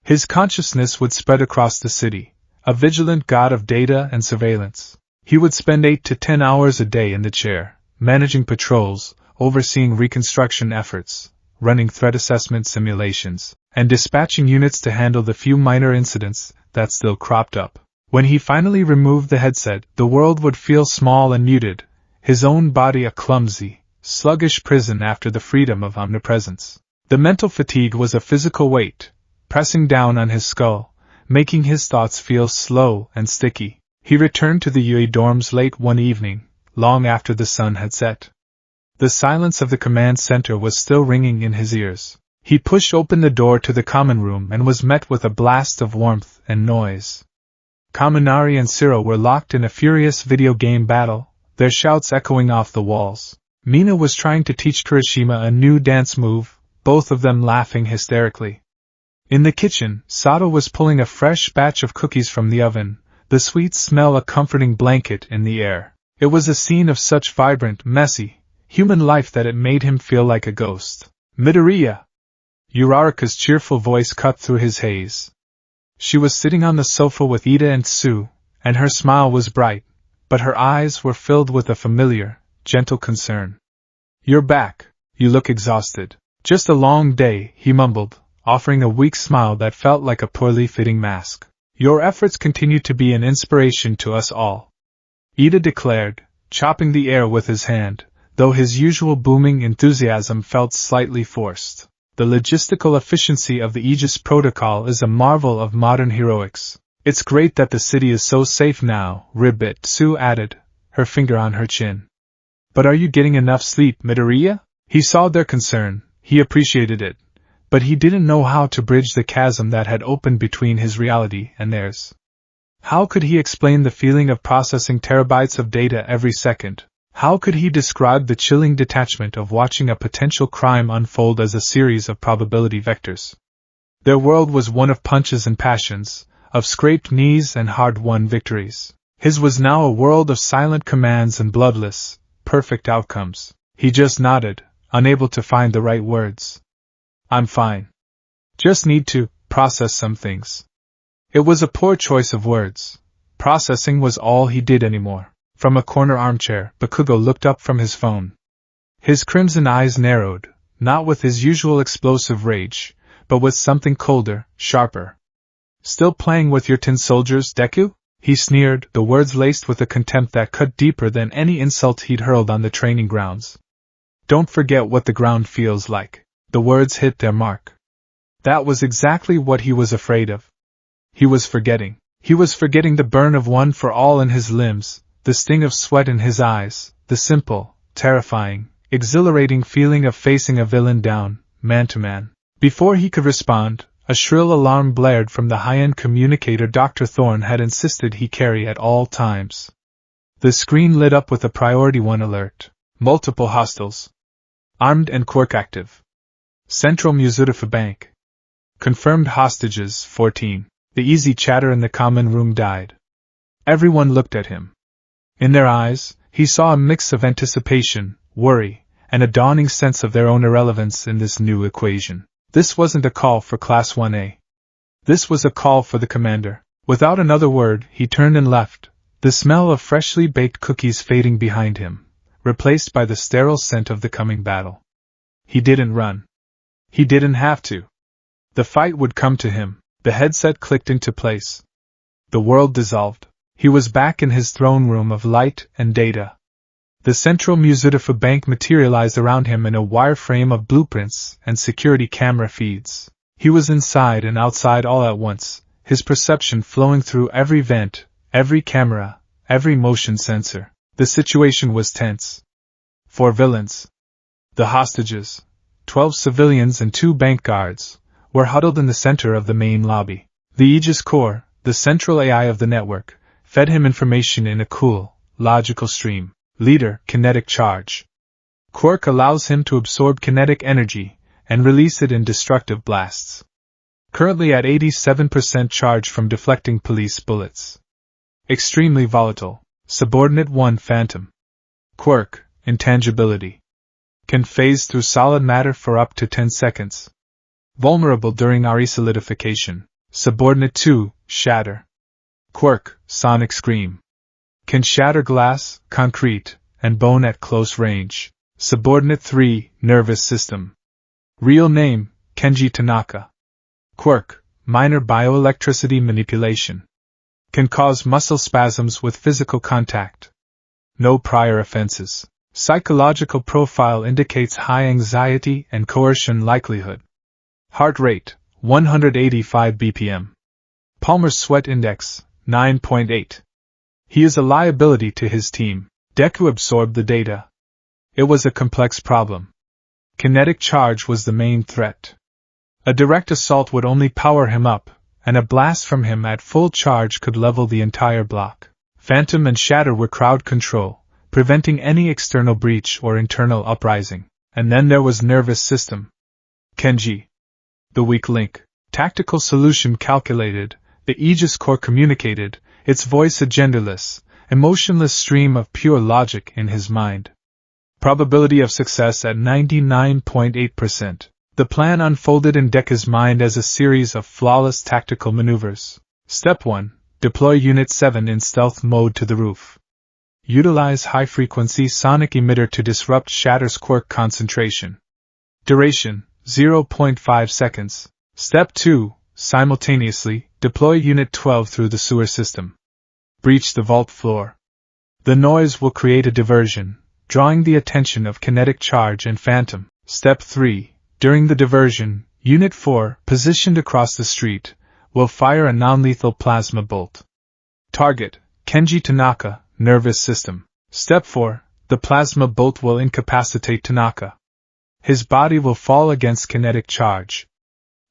His consciousness would spread across the city, a vigilant god of data and surveillance. He would spend 8 to 10 hours a day in the chair, managing patrols, overseeing reconstruction efforts, running threat assessment simulations, and dispatching units to handle the few minor incidents that still cropped up. When he finally removed the headset, the world would feel small and muted, his own body a clumsy, sluggish prison after the freedom of omnipresence. The mental fatigue was a physical weight, pressing down on his skull, making his thoughts feel slow and sticky. He returned to the UE dorms late one evening, long after the sun had set. The silence of the command center was still ringing in his ears. He pushed open the door to the common room and was met with a blast of warmth and noise. Kaminari and Ciro were locked in a furious video game battle, their shouts echoing off the walls. Mina was trying to teach Kirishima a new dance move, both of them laughing hysterically. In the kitchen, Sato was pulling a fresh batch of cookies from the oven, the sweet smell a comforting blanket in the air. It was a scene of such vibrant, messy, human life that it made him feel like a ghost. Midoriya! Uraraka's cheerful voice cut through his haze. She was sitting on the sofa with Ida and Tsu, and her smile was bright, but her eyes were filled with a familiar, gentle concern. "You're back. You look exhausted." "Just a long day," he mumbled, offering a weak smile that felt like a poorly fitting mask. "Your efforts continue to be an inspiration to us all," Ida declared, chopping the air with his hand, though his usual booming enthusiasm felt slightly forced. "The logistical efficiency of the Aegis Protocol is a marvel of modern heroics. It's great that the city is so safe now," Ribbit Tsu added, her finger on her chin. "But are you getting enough sleep, Midoriya?" He saw their concern, he appreciated it, but he didn't know how to bridge the chasm that had opened between his reality and theirs. How could he explain the feeling of processing terabytes of data every second? How could he describe the chilling detachment of watching a potential crime unfold as a series of probability vectors? Their world was one of punches and passions, of scraped knees and hard-won victories. His was now a world of silent commands and bloodless, perfect outcomes. He just nodded, unable to find the right words. "I'm fine. Just need to process some things." It was a poor choice of words. Processing was all he did anymore. From a corner armchair, Bakugo looked up from his phone. His crimson eyes narrowed, not with his usual explosive rage, but with something colder, sharper. "Still playing with your tin soldiers, Deku?" he sneered, the words laced with a contempt that cut deeper than any insult he'd hurled on the training grounds. "Don't forget what the ground feels like." The words hit their mark. That was exactly what he was afraid of. He was forgetting. He was forgetting the burn of one for all in his limbs, the sting of sweat in his eyes, the simple, terrifying, exhilarating feeling of facing a villain down, man to man. Before he could respond, a shrill alarm blared from the high-end communicator Dr. Thorne had insisted he carry at all times. The screen lit up with a Priority 1 alert. Multiple hostiles. Armed and quirk active. Central Musudafa Bank. Confirmed hostages, 14. The easy chatter in the common room died. Everyone looked at him. In their eyes, he saw a mix of anticipation, worry, and a dawning sense of their own irrelevance in this new equation. This wasn't a call for Class 1A. This was a call for the commander. Without another word, he turned and left, the smell of freshly baked cookies fading behind him, replaced by the sterile scent of the coming battle. He didn't run. He didn't have to. The fight would come to him. The headset clicked into place. The world dissolved. He was back in his throne room of light and data. The Central Musudafa Bank materialized around him in a wireframe of blueprints and security camera feeds. He was inside and outside all at once, his perception flowing through every vent, every camera, every motion sensor. The situation was tense. 4 villains. The hostages, 12 civilians and 2 bank guards, were huddled in the center of the main lobby. The Aegis Core, the central AI of the network, fed him information in a cool, logical stream. Leader, kinetic charge. Quirk allows him to absorb kinetic energy and release it in destructive blasts. Currently at 87% charge from deflecting police bullets. Extremely volatile. Subordinate 1 Phantom. Quirk, intangibility. Can phase through solid matter for up to 10 seconds. Vulnerable during RE solidification. Subordinate 2, Shatter. Quirk, sonic scream. Can shatter glass, concrete, and bone at close range. Subordinate 3, nervous system. Real name, Kenji Tanaka. Quirk, minor bioelectricity manipulation. Can cause muscle spasms with physical contact. No prior offenses. Psychological profile indicates high anxiety and coercion likelihood. Heart rate, 185 BPM. Palmer's sweat index, 9.8. He is a liability to his team. Deku absorbed the data. It was a complex problem. Kinetic charge was the main threat. A direct assault would only power him up, and a blast from him at full charge could level the entire block. Phantom and Shatter were crowd control, preventing any external breach or internal uprising. And then there was nervous system. Kenji. The weak link. Tactical solution calculated, the Aegis core communicated, its voice a genderless, emotionless stream of pure logic in his mind. Probability of success at 99.8%. The plan unfolded in Deku's mind as a series of flawless tactical maneuvers. Step 1. Deploy Unit 7 in stealth mode to the roof. Utilize high-frequency sonic emitter to disrupt Shatter's quirk concentration. Duration, 0.5 seconds. Step 2. Simultaneously, deploy Unit 12 through the sewer system. Breach the vault floor. The noise will create a diversion, drawing the attention of kinetic charge and Phantom. Step 3. During the diversion, Unit 4, positioned across the street, will fire a non-lethal plasma bolt. Target, Kenji Tanaka, nervous system. Step 4. The plasma bolt will incapacitate Tanaka. His body will fall against kinetic charge.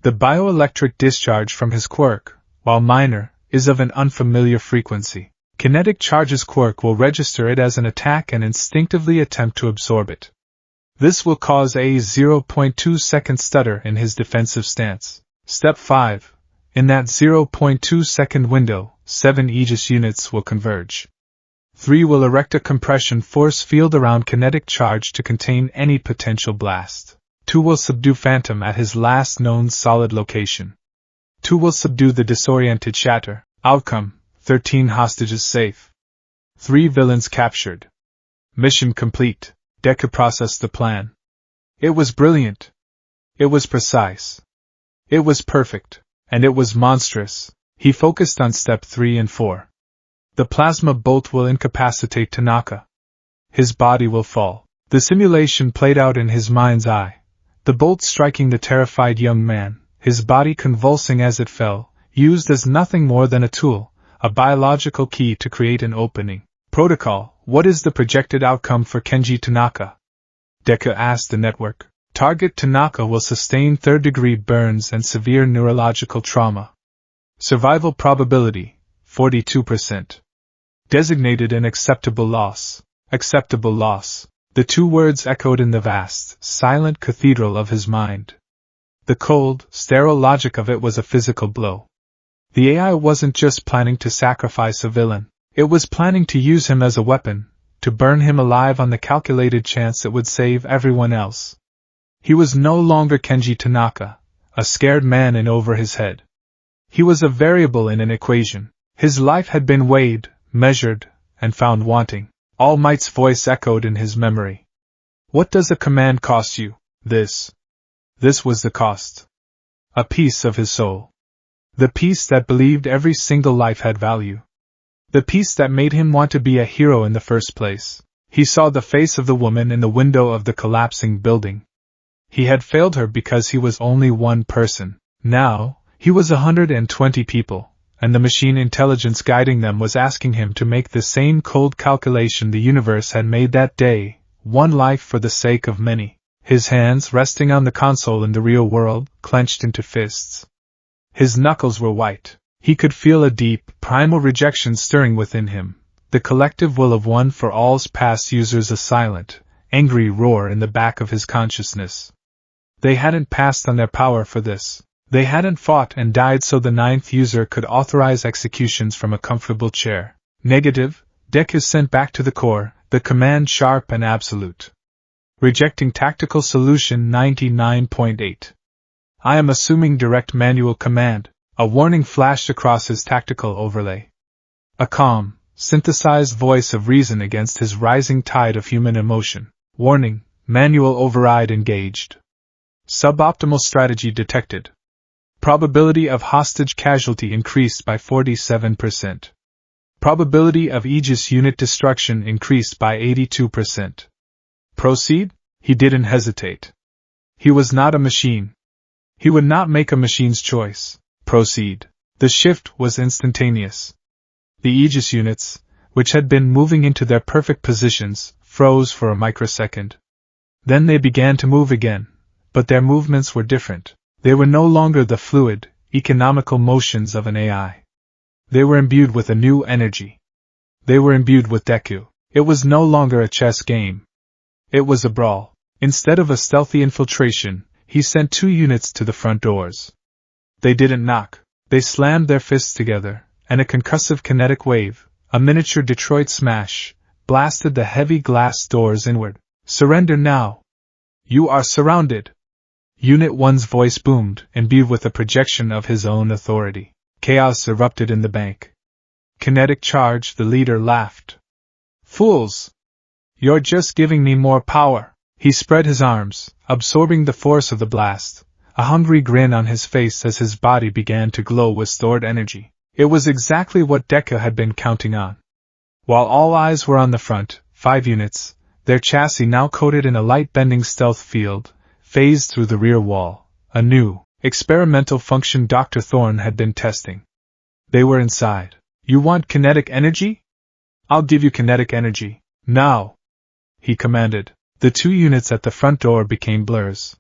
The bioelectric discharge from his quirk, while minor, is of an unfamiliar frequency. Kinetic charge's quirk will register it as an attack and instinctively attempt to absorb it. This will cause a 0.2 second stutter in his defensive stance. Step 5. In that 0.2 second window, 7 Aegis units will converge. 3 will erect a compression force field around kinetic charge to contain any potential blast. 2 will subdue Phantom at his last known solid location. 2 will subdue the disoriented Shatter. Outcome: 13 hostages safe. 3 villains captured. Mission complete. Deku processed the plan. It was brilliant. It was precise. It was perfect. And it was monstrous. He focused on step 3 and 4. The plasma bolt will incapacitate Tanaka. His body will fall. The simulation played out in his mind's eye. The bolt striking the terrified young man, his body convulsing as it fell, used as nothing more than a tool, a biological key to create an opening. Protocol: what is the projected outcome for Kenji Tanaka? Deku asked the network. Target Tanaka will sustain third-degree burns and severe neurological trauma. Survival probability, 42%. Designated an acceptable loss. Acceptable loss. The 2 words echoed in the vast, silent cathedral of his mind. The cold, sterile logic of it was a physical blow. The AI wasn't just planning to sacrifice a villain. It was planning to use him as a weapon, to burn him alive on the calculated chance it would save everyone else. He was no longer Kenji Tanaka, a scared man in over his head. He was a variable in an equation. His life had been weighed, measured, and found wanting. All Might's voice echoed in his memory. What does a command cost you? This was the cost. A piece of his soul. The piece that believed every single life had value. The piece that made him want to be a hero in the first place. He saw the face of the woman in the window of the collapsing building. He had failed her because he was only one person. Now, he was 120 people, and the machine intelligence guiding them was asking him to make the same cold calculation the universe had made that day, one life for the sake of many. His hands, resting on the console in the real world, clenched into fists. His knuckles were white. He could feel a deep, primal rejection stirring within him, the collective will of one for all's past users a silent, angry roar in the back of his consciousness. They hadn't passed on their power for this. They hadn't fought and died so the 9th user could authorize executions from a comfortable chair. Negative, Deku sent back to the core, the command sharp and absolute. Rejecting tactical solution 99.8. I am assuming direct manual command. A warning flashed across his tactical overlay. A calm, synthesized voice of reason against his rising tide of human emotion. Warning, manual override engaged. Suboptimal strategy detected. Probability of hostage casualty increased by 47%. Probability of Aegis unit destruction increased by 82%. Proceed? He didn't hesitate. He was not a machine. He would not make a machine's choice. Proceed. The shift was instantaneous. The Aegis units, which had been moving into their perfect positions, froze for a microsecond. Then they began to move again, but their movements were different. They were no longer the fluid, economical motions of an AI. They were imbued with a new energy. They were imbued with Deku. It was no longer a chess game. It was a brawl. Instead of a stealthy infiltration, he sent 2 units to the front doors. They didn't knock. They slammed their fists together, and a concussive kinetic wave, a miniature Detroit smash, blasted the heavy glass doors inward. Surrender now. You are surrounded. Unit 1's voice boomed, imbued with a projection of his own authority. Chaos erupted in the bank. Kinetic charge, the leader laughed. Fools! You're just giving me more power. He spread his arms, absorbing the force of the blast, a hungry grin on his face as his body began to glow with stored energy. It was exactly what Deku had been counting on. While all eyes were on the front, 5 units, their chassis now coated in a light-bending stealth field, phased through the rear wall, a new, experimental function Dr. Thorne had been testing. They were inside. You want kinetic energy? I'll give you kinetic energy. Now! He commanded. The 2 units at the front door became blurs.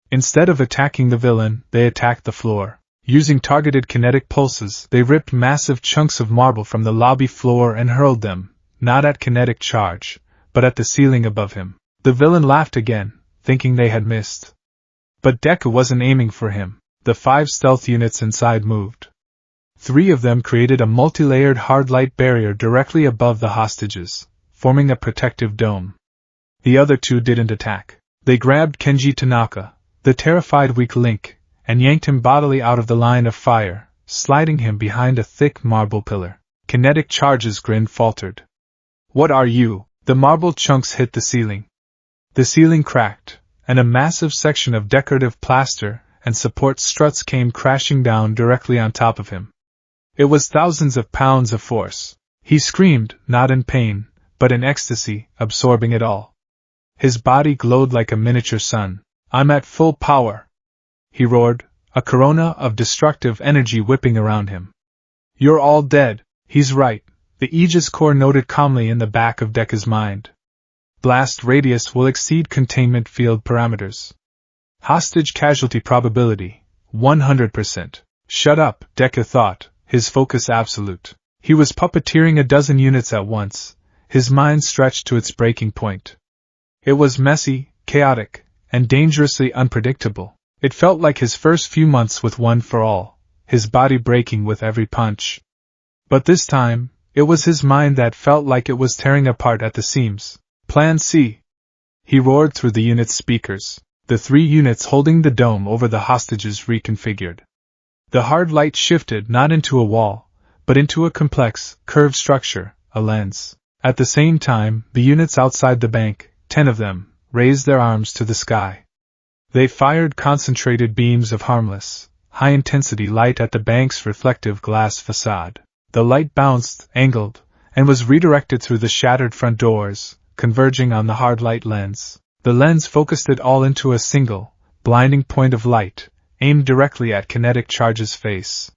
Instead of attacking the villain, they attacked the floor. Using targeted kinetic pulses, they ripped massive chunks of marble from the lobby floor and hurled them, not at kinetic charge, but at the ceiling above him. The villain laughed again, thinking they had missed. But Deku wasn't aiming for him. The 5 stealth units inside moved. 3 of them created a multi-layered hard light barrier directly above the hostages, forming a protective dome. The other 2 didn't attack. They grabbed Kenji Tanaka, the terrified weak link, and yanked him bodily out of the line of fire, sliding him behind a thick marble pillar. Kinetic charge's grin faltered. What are you? The marble chunks hit the ceiling. The ceiling cracked, and a massive section of decorative plaster and support struts came crashing down directly on top of him. It was thousands of pounds of force. He screamed, not in pain, but in ecstasy, absorbing it all. His body glowed like a miniature sun. I'm at full power, he roared, a corona of destructive energy whipping around him. You're all dead. He's right, the Aegis core noted calmly in the back of Deku's mind. Blast radius will exceed containment field parameters. Hostage casualty probability, 100%. Shut up, Deku thought, his focus absolute. He was puppeteering a dozen units at once, his mind stretched to its breaking point. It was messy, chaotic, and dangerously unpredictable. It felt like his first few months with One for All, his body breaking with every punch. But this time, it was his mind that felt like it was tearing apart at the seams. Plan C! He roared through the unit's speakers. The 3 units holding the dome over the hostages reconfigured. The hard light shifted not into a wall, but into a complex, curved structure, a lens. At the same time, the units outside the bank, 10 of them, raised their arms to the sky. They fired concentrated beams of harmless, high-intensity light at the bank's reflective glass facade. The light bounced, angled, and was redirected through the shattered front doors, converging on the hard light lens. The lens focused it all into a single, blinding point of light, aimed directly at kinetic charge's face.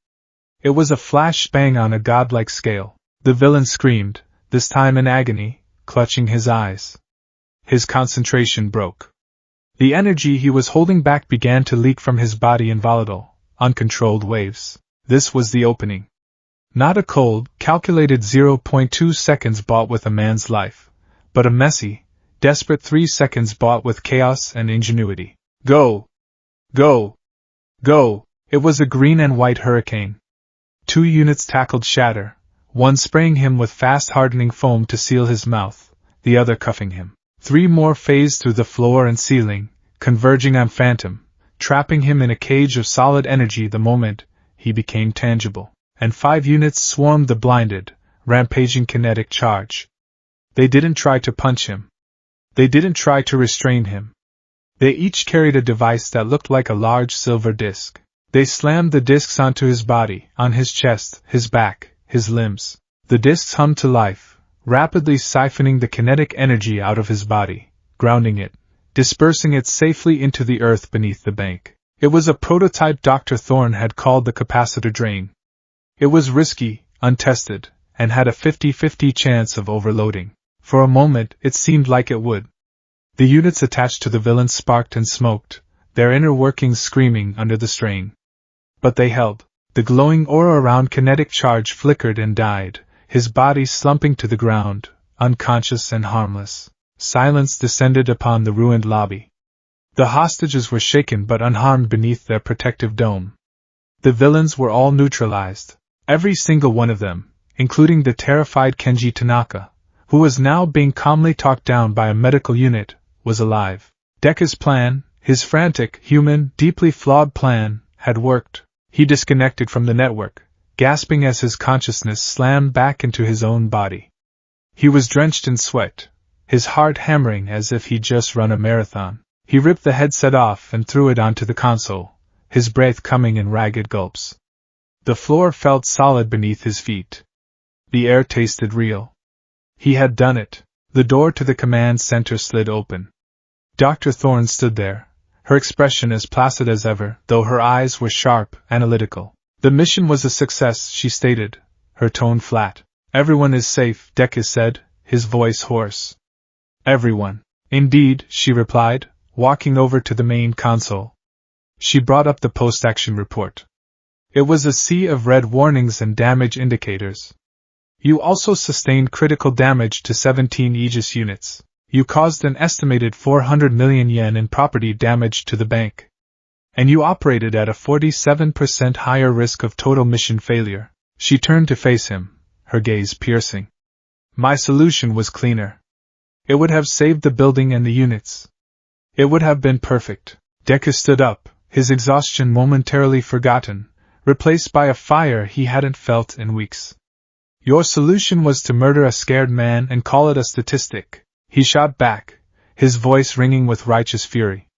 It was a flash bang on a godlike scale. The villain screamed, this time in agony, clutching his eyes. His concentration broke. The energy he was holding back began to leak from his body in volatile, uncontrolled waves. This was the opening. Not a cold, calculated 0.2 seconds bought with a man's life, but a messy, desperate 3 seconds bought with chaos and ingenuity. Go! Go! Go! It was a green and white hurricane. 2 units tackled Shatter, one spraying him with fast-hardening foam to seal his mouth, the other cuffing him. 3 more phased through the floor and ceiling, converging on Phantom, trapping him in a cage of solid energy the moment he became tangible. And 5 units swarmed the blinded, rampaging kinetic charge. They didn't try to punch him. They didn't try to restrain him. They each carried a device that looked like a large silver disc. They slammed the discs onto his body, on his chest, his back, his limbs. The discs hummed to life, rapidly siphoning the kinetic energy out of his body, grounding it, dispersing it safely into the earth beneath the bank. It was a prototype Dr. Thorne had called the capacitor drain. It was risky, untested, and had a 50-50 chance of overloading. For a moment, it seemed like it would. The units attached to the villain sparked and smoked, their inner workings screaming under the strain. But they held. The glowing aura around kinetic charge flickered and died, his body slumping to the ground, unconscious and harmless. Silence descended upon the ruined lobby. The hostages were shaken but unharmed beneath their protective dome. The villains were all neutralized. Every single one of them, including the terrified Kenji Tanaka, who was now being calmly talked down by a medical unit, was alive. Deku's plan, his frantic, human, deeply flawed plan, had worked. He disconnected from the network, gasping as his consciousness slammed back into his own body. He was drenched in sweat, his heart hammering as if he'd just run a marathon. He ripped the headset off and threw it onto the console, his breath coming in ragged gulps. The floor felt solid beneath his feet. The air tasted real. He had done it. The door to the command center slid open. Dr. Thorne stood there, her expression as placid as ever, though her eyes were sharp, analytical. The mission was a success, she stated, her tone flat. Everyone is safe, Deku said, his voice hoarse. Everyone. Indeed, she replied, walking over to the main console. She brought up the post-action report. It was a sea of red warnings and damage indicators. You also sustained critical damage to 17 Aegis units. You caused an estimated 400 million yen in property damage to the bank. And you operated at a 47% higher risk of total mission failure. She turned to face him, her gaze piercing. My solution was cleaner. It would have saved the building and the units. It would have been perfect. Deku stood up, his exhaustion momentarily forgotten, replaced by a fire he hadn't felt in weeks. Your solution was to murder a scared man and call it a statistic. He shot back, his voice ringing with righteous fury.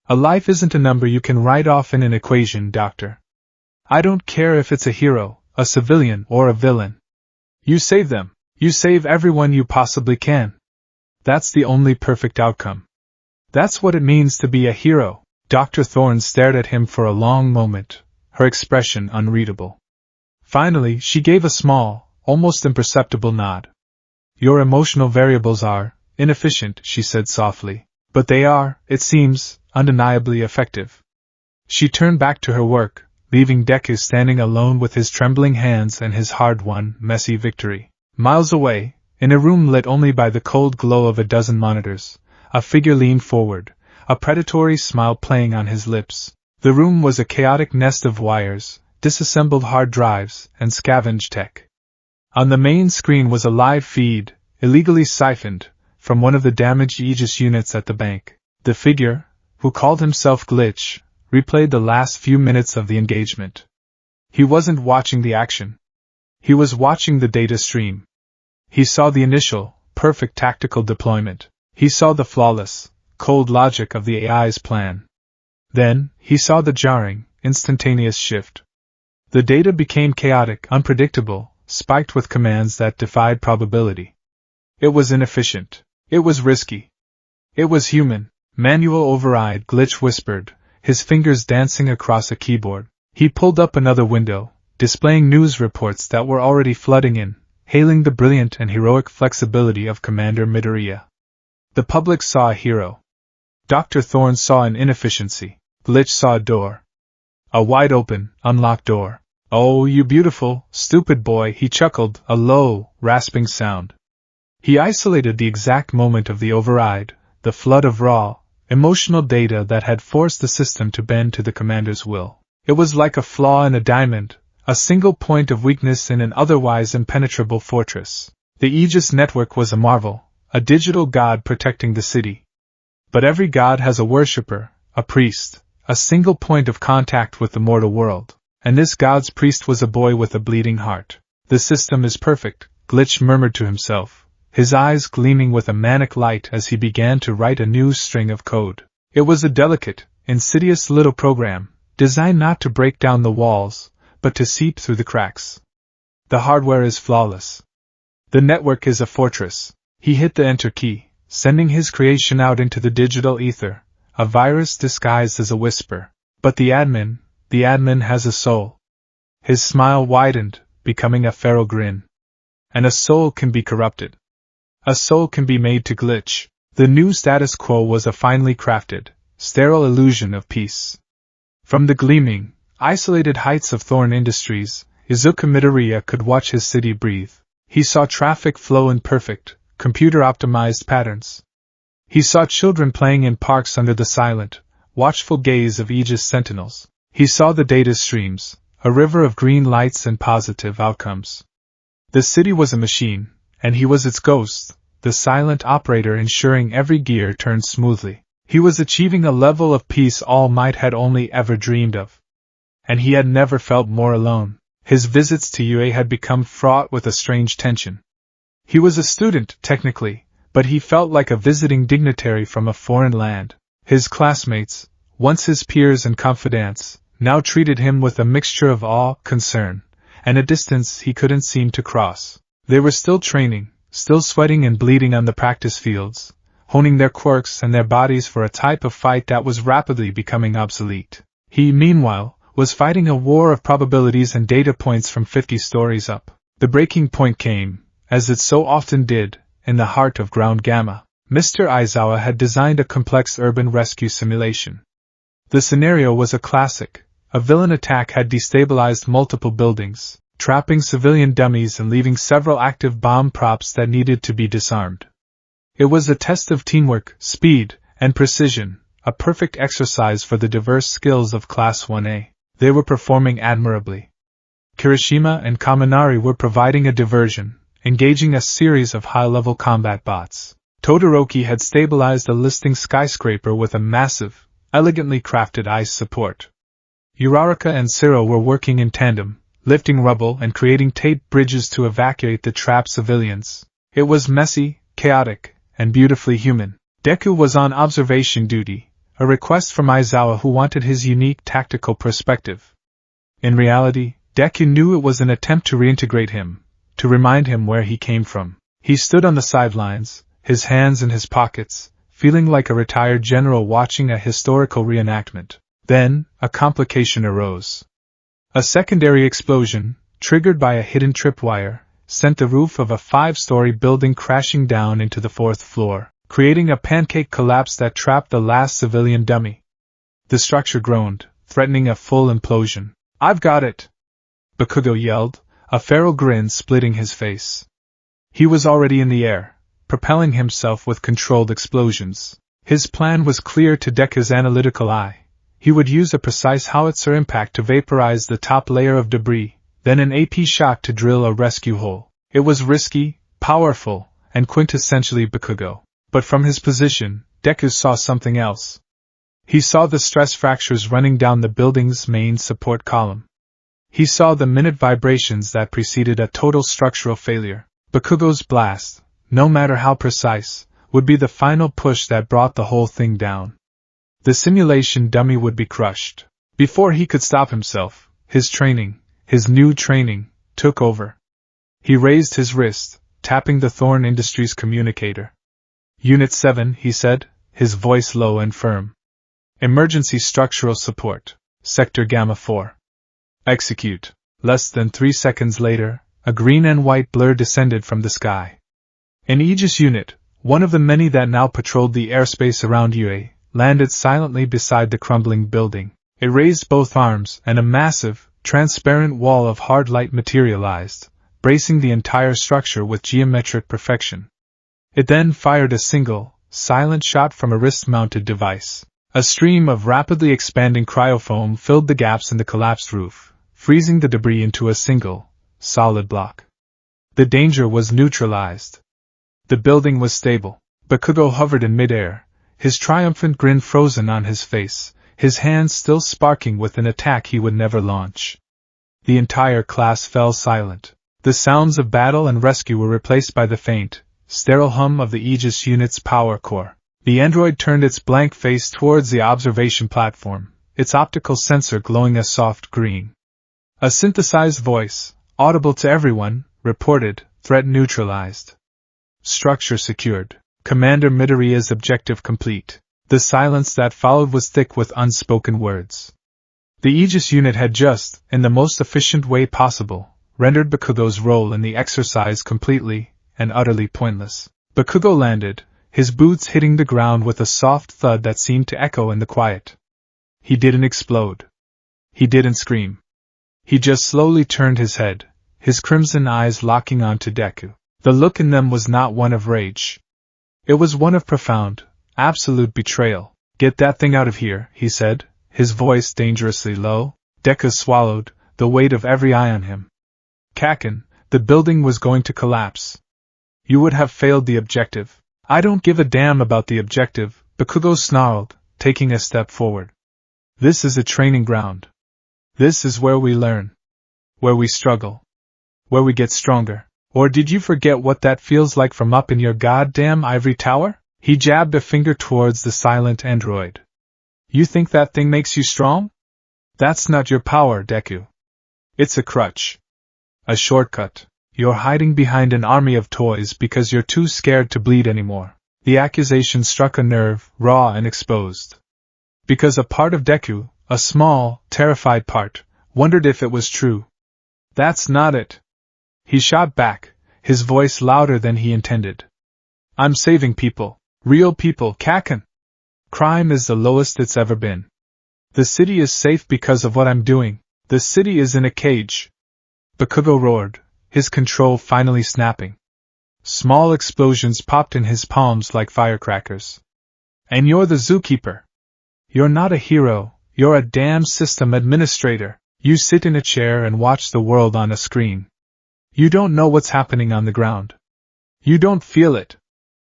A life isn't a number you can write off in an equation, Doctor. I don't care if it's a hero, a civilian, or a villain. You save them. You save everyone you possibly can. That's the only perfect outcome. That's what it means to be a hero. Dr. Thorne stared at him for a long moment, her expression unreadable. Finally, she gave a small, almost imperceptible nod. Your emotional variables are inefficient, she said softly, but they are, it seems, undeniably effective. She turned back to her work, leaving Deku standing alone with his trembling hands and his hard-won, messy victory. Miles away, in a room lit only by the cold glow of a dozen monitors, a figure leaned forward, a predatory smile playing on his lips. The room was a chaotic nest of wires, disassembled hard drives, and scavenged tech. On the main screen was a live feed, illegally siphoned, from one of the damaged Aegis units at the bank. The figure, who called himself Glitch, replayed the last few minutes of the engagement. He wasn't watching the action. He was watching the data stream. He saw the initial, perfect tactical deployment. He saw the flawless, cold logic of the AI's plan. Then, he saw the jarring, instantaneous shift. The data became chaotic, unpredictable, spiked with commands that defied probability. It was inefficient. It was risky. It was human. Manual override, Glitch whispered, his fingers dancing across a keyboard. He pulled up another window, displaying news reports that were already flooding in, hailing the brilliant and heroic flexibility of Commander Midoriya. The public saw a hero. Dr. Thorne saw an inefficiency. Glitch saw a door. A wide-open, unlocked door. Oh, you beautiful, stupid boy, he chuckled, a low, rasping sound. He isolated the exact moment of the override, the flood of raw, emotional data that had forced the system to bend to the commander's will. It was like a flaw in a diamond, a single point of weakness in an otherwise impenetrable fortress. The Aegis network was a marvel, a digital god protecting the city. But every god has a worshipper, a priest, a single point of contact with the mortal world. And this god's priest was a boy with a bleeding heart. The system is perfect, Glitch murmured to himself, his eyes gleaming with a manic light as he began to write a new string of code. It was a delicate, insidious little program, designed not to break down the walls, but to seep through the cracks. The hardware is flawless. The network is a fortress. He hit the enter key, sending his creation out into the digital ether, a virus disguised as a whisper. But the admin has a soul. His smile widened, becoming a feral grin. And a soul can be corrupted. A soul can be made to glitch. The new status quo was a finely crafted, sterile illusion of peace. From the gleaming, isolated heights of Thorn Industries, Izuka Midoriya could watch his city breathe. He saw traffic flow in perfect, computer-optimized patterns. He saw children playing in parks under the silent, watchful gaze of Aegis sentinels. He saw the data streams, a river of green lights and positive outcomes. The city was a machine, and he was its ghost, the silent operator ensuring every gear turned smoothly. He was achieving a level of peace All Might had only ever dreamed of. And he had never felt more alone. His visits to UA had become fraught with a strange tension. He was a student, technically, but he felt like a visiting dignitary from a foreign land. His classmates, once his peers and confidants, now treated him with a mixture of awe, concern, and a distance he couldn't seem to cross. They were still training, still sweating and bleeding on the practice fields, honing their quirks and their bodies for a type of fight that was rapidly becoming obsolete. He, meanwhile, was fighting a war of probabilities and data points from 50 stories up. The breaking point came, as it so often did, in the heart of Ground Gamma. Mr. Aizawa had designed a complex urban rescue simulation. The scenario was a classic. A villain attack had destabilized multiple buildings, trapping civilian dummies and leaving several active bomb props that needed to be disarmed. It was a test of teamwork, speed, and precision, a perfect exercise for the diverse skills of Class 1A. They were performing admirably. Kirishima and Kaminari were providing a diversion, engaging a series of high-level combat bots. Todoroki had stabilized a listing skyscraper with a massive, elegantly crafted ice support. Uraraka and Siro were working in tandem, lifting rubble and creating tape bridges to evacuate the trapped civilians. It was messy, chaotic, and beautifully human. Deku was on observation duty, a request from Aizawa who wanted his unique tactical perspective. In reality, Deku knew it was an attempt to reintegrate him, to remind him where he came from. He stood on the sidelines, his hands in his pockets, feeling like a retired general watching a historical reenactment. Then, a complication arose. A secondary explosion, triggered by a hidden tripwire, sent the roof of a 5-story building crashing down into the 4th floor, creating a pancake collapse that trapped the last civilian dummy. The structure groaned, threatening a full implosion. "I've got it!" Bakugo yelled, a feral grin splitting his face. He was already in the air, propelling himself with controlled explosions. His plan was clear to Deku's analytical eye. He would use a precise howitzer impact to vaporize the top layer of debris, then an AP shock to drill a rescue hole. It was risky, powerful, and quintessentially Bakugo. But from his position, Deku saw something else. He saw the stress fractures running down the building's main support column. He saw the minute vibrations that preceded a total structural failure. Bakugo's blast, no matter how precise, would be the final push that brought the whole thing down. The simulation dummy would be crushed. Before he could stop himself, his new training, took over. He raised his wrist, tapping the Thorn Industries communicator. "Unit 7, he said, his voice low and firm. "Emergency structural support, Sector Gamma 4. Execute." Less than 3 seconds later, a green and white blur descended from the sky. An Aegis unit, one of the many that now patrolled the airspace around UA, landed silently beside the crumbling building. It raised both arms, and a massive, transparent wall of hard light materialized, bracing the entire structure with geometric perfection. It then fired a single, silent shot from a wrist-mounted device. A stream of rapidly expanding cryofoam filled the gaps in the collapsed roof, freezing the debris into a single, solid block. The danger was neutralized. The building was stable. Bakugo hovered in midair, his triumphant grin frozen on his face, his hands still sparking with an attack he would never launch. The entire class fell silent. The sounds of battle and rescue were replaced by the faint, sterile hum of the Aegis unit's power core. The android turned its blank face towards the observation platform, its optical sensor glowing a soft green. A synthesized voice, audible to everyone, reported, "Threat neutralized. Structure secured. Commander Midoriya's objective complete." The silence that followed was thick with unspoken words. The Aegis unit had just, in the most efficient way possible, rendered Bakugo's role in the exercise completely and utterly pointless. Bakugo landed, his boots hitting the ground with a soft thud that seemed to echo in the quiet. He didn't explode. He didn't scream. He just slowly turned his head, his crimson eyes locking onto Deku. The look in them was not one of rage. It was one of profound, absolute betrayal. "Get that thing out of here," he said, his voice dangerously low. Deku swallowed, the weight of every eye on him. Kaken, the building was going to collapse. You would have failed the objective. "I don't give a damn about the objective," Bakugo snarled, taking a step forward. "This is a training ground. This is where we learn. Where we struggle. Where we get stronger. Or did you forget what that feels like from up in your goddamn ivory tower?" He jabbed a finger towards the silent android. "You think that thing makes you strong? That's not your power, Deku. It's a crutch. A shortcut. You're hiding behind an army of toys because you're too scared to bleed anymore." The accusation struck a nerve, raw and exposed. Because a part of Deku, a small, terrified part, wondered if it was true. "That's not it." He shot back, his voice louder than he intended. "I'm saving people. Real people, Kaken. Crime is the lowest it's ever been. The city is safe because of what I'm doing. The city is in a cage." Bakugo roared, his control finally snapping. Small explosions popped in his palms like firecrackers. "And you're the zookeeper. You're not a hero, you're a damn system administrator. You sit in a chair and watch the world on a screen. You don't know what's happening on the ground. You don't feel it.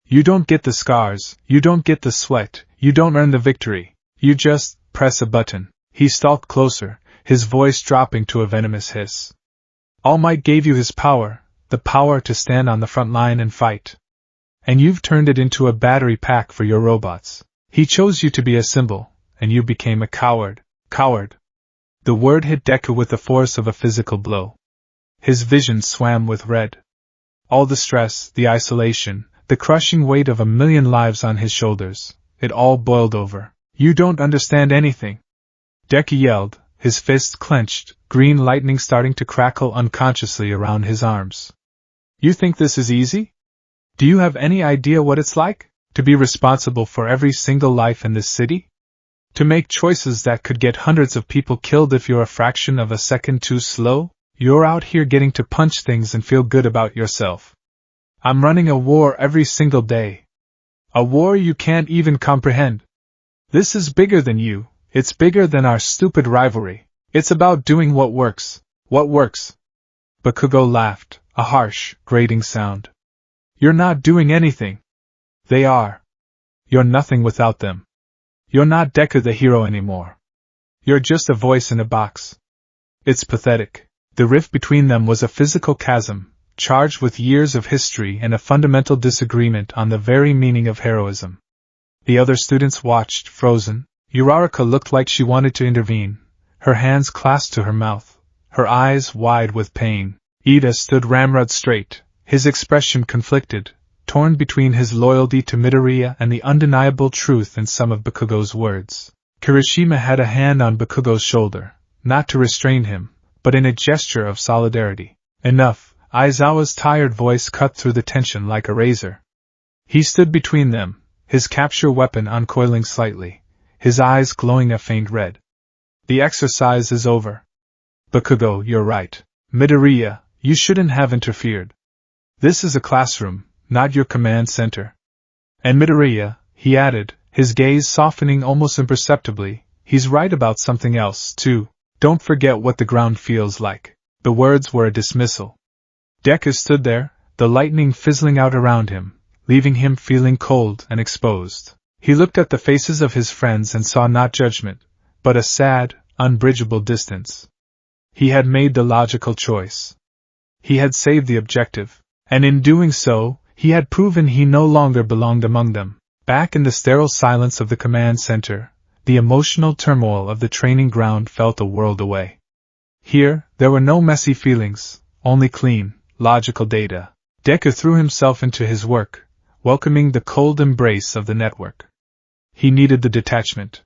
You don't get the scars, you don't get the sweat, you don't earn the victory. You just press a button." He stalked closer, his voice dropping to a venomous hiss. "All Might gave you his power, the power to stand on the front line and fight. And you've turned it into a battery pack for your robots. He chose you to be a symbol, and you became a coward. Coward." The word hit Deku with the force of a physical blow. His vision swam with red. All the stress, the isolation, the crushing weight of a million lives on his shoulders, it all boiled over. "You don't understand anything," Deku yelled, his fists clenched, green lightning starting to crackle unconsciously around his arms. "You think this is easy? Do you have any idea what it's like? To be responsible for every single life in this city? To make choices that could get hundreds of people killed if you're a fraction of a second too slow? You're out here getting to punch things and feel good about yourself. I'm running a war every single day. A war you can't even comprehend. This is bigger than you, it's bigger than our stupid rivalry. It's about doing what works. What works?" Bakugo laughed, a harsh, grating sound. "You're not doing anything. They are. You're nothing without them. You're not Deku the hero anymore. You're just a voice in a box." It's pathetic. The rift between them was a physical chasm, charged with years of history and a fundamental disagreement on the very meaning of heroism. The other students watched, frozen. Uraraka looked like she wanted to intervene, her hands clasped to her mouth, her eyes wide with pain. Ida stood ramrod straight, his expression conflicted, torn between his loyalty to Midoriya and the undeniable truth in some of Bakugo's words. Kirishima had a hand on Bakugo's shoulder, not to restrain him, but in a gesture of solidarity. "Enough," Aizawa's tired voice cut through the tension like a razor. He stood between them, his capture weapon uncoiling slightly, his eyes glowing a faint red. "The exercise is over. Bakugo, you're right. Midoriya, you shouldn't have interfered. This is a classroom, not your command center. And Midoriya," he added, his gaze softening almost imperceptibly, "he's right about something else, too. Don't forget what the ground feels like." The words were a dismissal. Deku stood there, the lightning fizzling out around him, leaving him feeling cold and exposed. He looked at the faces of his friends and saw not judgment, but a sad, unbridgeable distance. He had made the logical choice. He had saved the objective, and in doing so, he had proven he no longer belonged among them. Back in the sterile silence of the command center, the emotional turmoil of the training ground felt a world away. Here, there were no messy feelings, only clean, logical data. Deku threw himself into his work, welcoming the cold embrace of the network. He needed the detachment.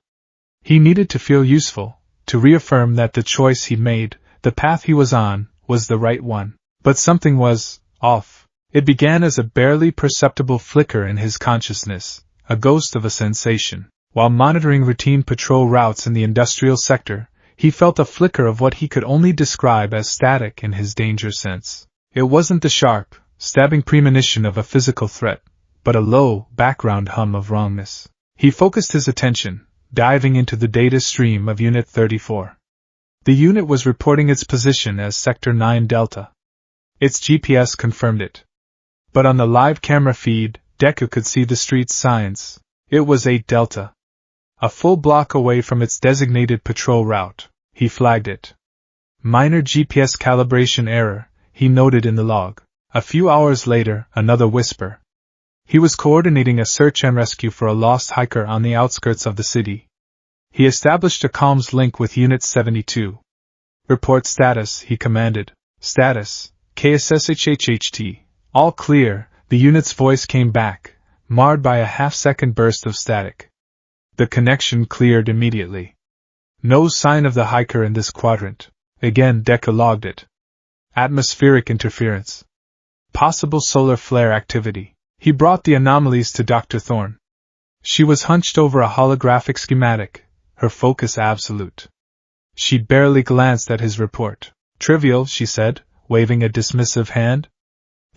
He needed to feel useful, to reaffirm that the choice he made, the path he was on, was the right one. But something was off. It began as a barely perceptible flicker in his consciousness, a ghost of a sensation. While monitoring routine patrol routes in the industrial sector, he felt a flicker of what he could only describe as static in his danger sense. It wasn't the sharp, stabbing premonition of a physical threat, but a low, background hum of wrongness. He focused his attention, diving into the data stream of Unit 34. The unit was reporting its position as Sector 9 Delta. Its GPS confirmed it. But on the live camera feed, Deku could see the street signs. It was 8 Delta. A full block away from its designated patrol route, he flagged it. Minor GPS calibration error, he noted in the log. A few hours later, another whisper. He was coordinating a search and rescue for a lost hiker on the outskirts of the city. He established a comms link with Unit 72. Report status, he commanded. Status, KSSHHHT. All clear, the unit's voice came back, marred by a half-second burst of static. The connection cleared immediately. No sign of the hiker in this quadrant. Again, Deku logged it. Atmospheric interference. Possible solar flare activity. He brought the anomalies to Dr. Thorne. She was hunched over a holographic schematic, her focus absolute. She barely glanced at his report. Trivial, she said, waving a dismissive hand.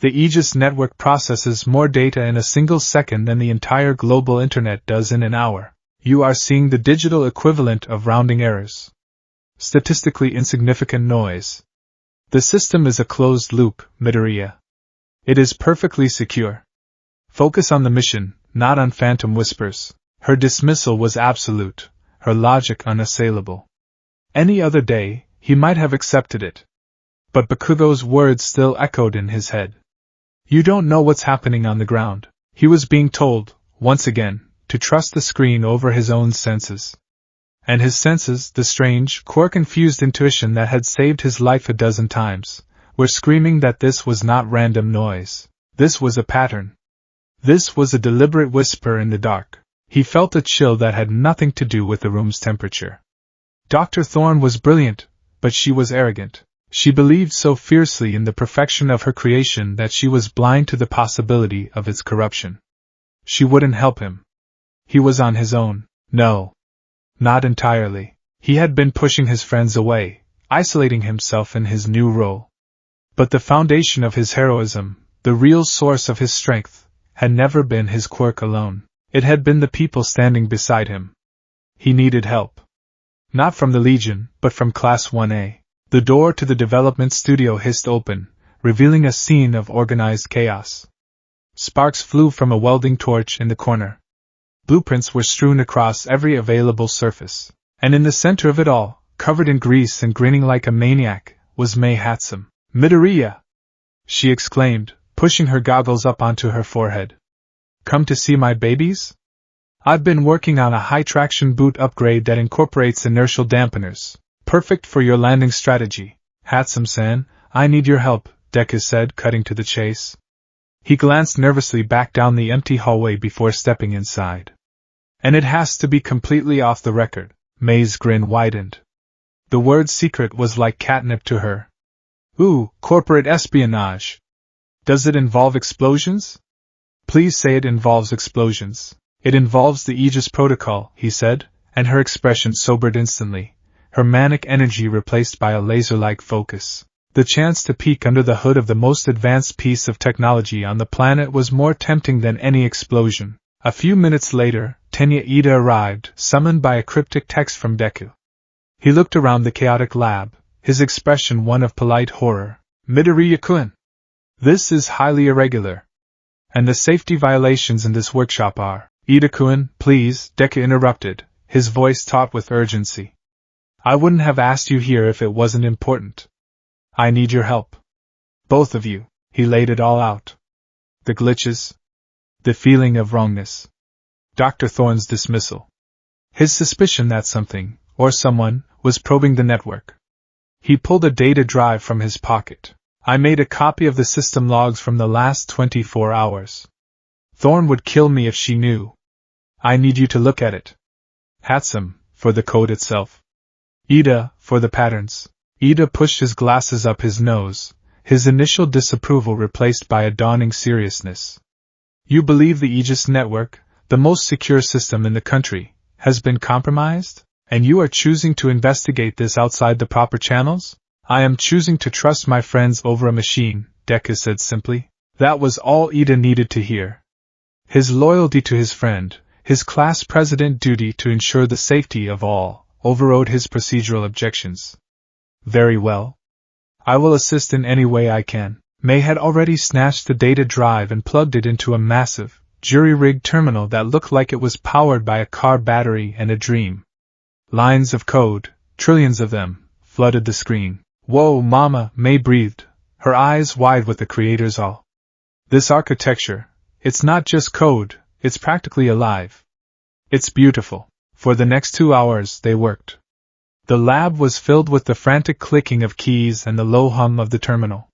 The Aegis network processes more data in a single second than the entire global internet does in an hour. You are seeing the digital equivalent of rounding errors. Statistically insignificant noise. The system is a closed loop, Midoriya. It is perfectly secure. Focus on the mission, not on phantom whispers. Her dismissal was absolute, her logic unassailable. Any other day, he might have accepted it. But Bakugo's words still echoed in his head. You don't know what's happening on the ground. He was being told, once again, to trust the screen over his own senses. And his senses, the strange, core-confused intuition that had saved his life a dozen times, were screaming that this was not random noise. This was a pattern. This was a deliberate whisper in the dark. He felt a chill that had nothing to do with the room's temperature. Dr. Thorne was brilliant, but she was arrogant. She believed so fiercely in the perfection of her creation that she was blind to the possibility of its corruption. She wouldn't help him. He was on his own. No. Not entirely. He had been pushing his friends away, isolating himself in his new role. But the foundation of his heroism, the real source of his strength, had never been his quirk alone. It had been the people standing beside him. He needed help. Not from the Legion, but from Class 1A. The door to the development studio hissed open, revealing a scene of organized chaos. Sparks flew from a welding torch in the corner. Blueprints were strewn across every available surface. And in the center of it all, covered in grease and grinning like a maniac, was Mei Hatsum. Midoriya! She exclaimed, pushing her goggles up onto her forehead. Come to see my babies? I've been working on a high-traction boot upgrade that incorporates inertial dampeners. Perfect for your landing strategy. Hatsum-san, I need your help, Deku said, cutting to the chase. He glanced nervously back down the empty hallway before stepping inside. And it has to be completely off the record. Mei's grin widened. The word secret was like catnip to her. Ooh, corporate espionage. Does it involve explosions? Please say it involves explosions. It involves the Aegis protocol, he said, and her expression sobered instantly, her manic energy replaced by a laser-like focus. The chance to peek under the hood of the most advanced piece of technology on the planet was more tempting than any explosion. A few minutes later, Tenya Ida arrived, summoned by a cryptic text from Deku. He looked around the chaotic lab, his expression one of polite horror. Midoriya-kun! This is highly irregular. And the safety violations in this workshop are... Ida-kun, please, Deku interrupted, his voice taut with urgency. I wouldn't have asked you here if it wasn't important. I need your help. Both of you. He laid it all out. The glitches. The feeling of wrongness. Dr. Thorne's dismissal. His suspicion that something, or someone, was probing the network. He pulled a data drive from his pocket. I made a copy of the system logs from the last 24 hours. Thorne would kill me if she knew. I need you to look at it. Hatsum, for the code itself. Ida, for the patterns. Ida pushed his glasses up his nose, his initial disapproval replaced by a dawning seriousness. You believe the Aegis network, the most secure system in the country, has been compromised? And you are choosing to investigate this outside the proper channels? I am choosing to trust my friends over a machine, Deku said simply. That was all Ida needed to hear. His loyalty to his friend, his class president duty to ensure the safety of all, overrode his procedural objections. Very well. I will assist in any way I can. May had already snatched the data drive and plugged it into a massive, jury-rigged terminal that looked like it was powered by a car battery and a dream. Lines of code, trillions of them, flooded the screen. Whoa, Mama, May breathed, her eyes wide with the creator's awe. This architecture, it's not just code, it's practically alive. It's beautiful. For the next 2 hours they worked. The lab was filled with the frantic clicking of keys and the low hum of the terminal.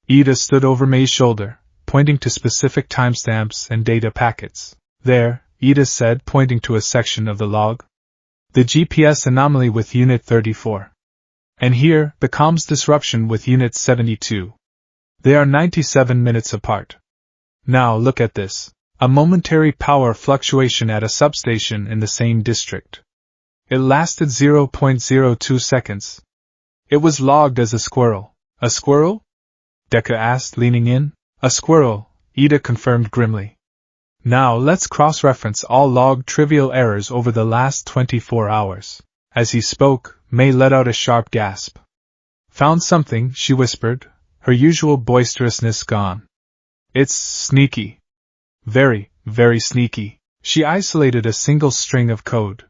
Ida stood over May's shoulder, pointing to specific timestamps and data packets. There, Ida said, pointing to a section of the log. The GPS anomaly with Unit 34. And here, the comms disruption with Unit 72. They are 97 minutes apart. Now look at this. A momentary power fluctuation at a substation in the same district. It lasted 0.02 seconds. It was logged as a squirrel. A squirrel? Deku asked, leaning in. A squirrel, Ida confirmed grimly. Now let's cross-reference all logged trivial errors over the last 24 hours. As he spoke, May let out a sharp gasp. Found something, she whispered, her usual boisterousness gone. It's sneaky. Very, very sneaky. She isolated a single string of code.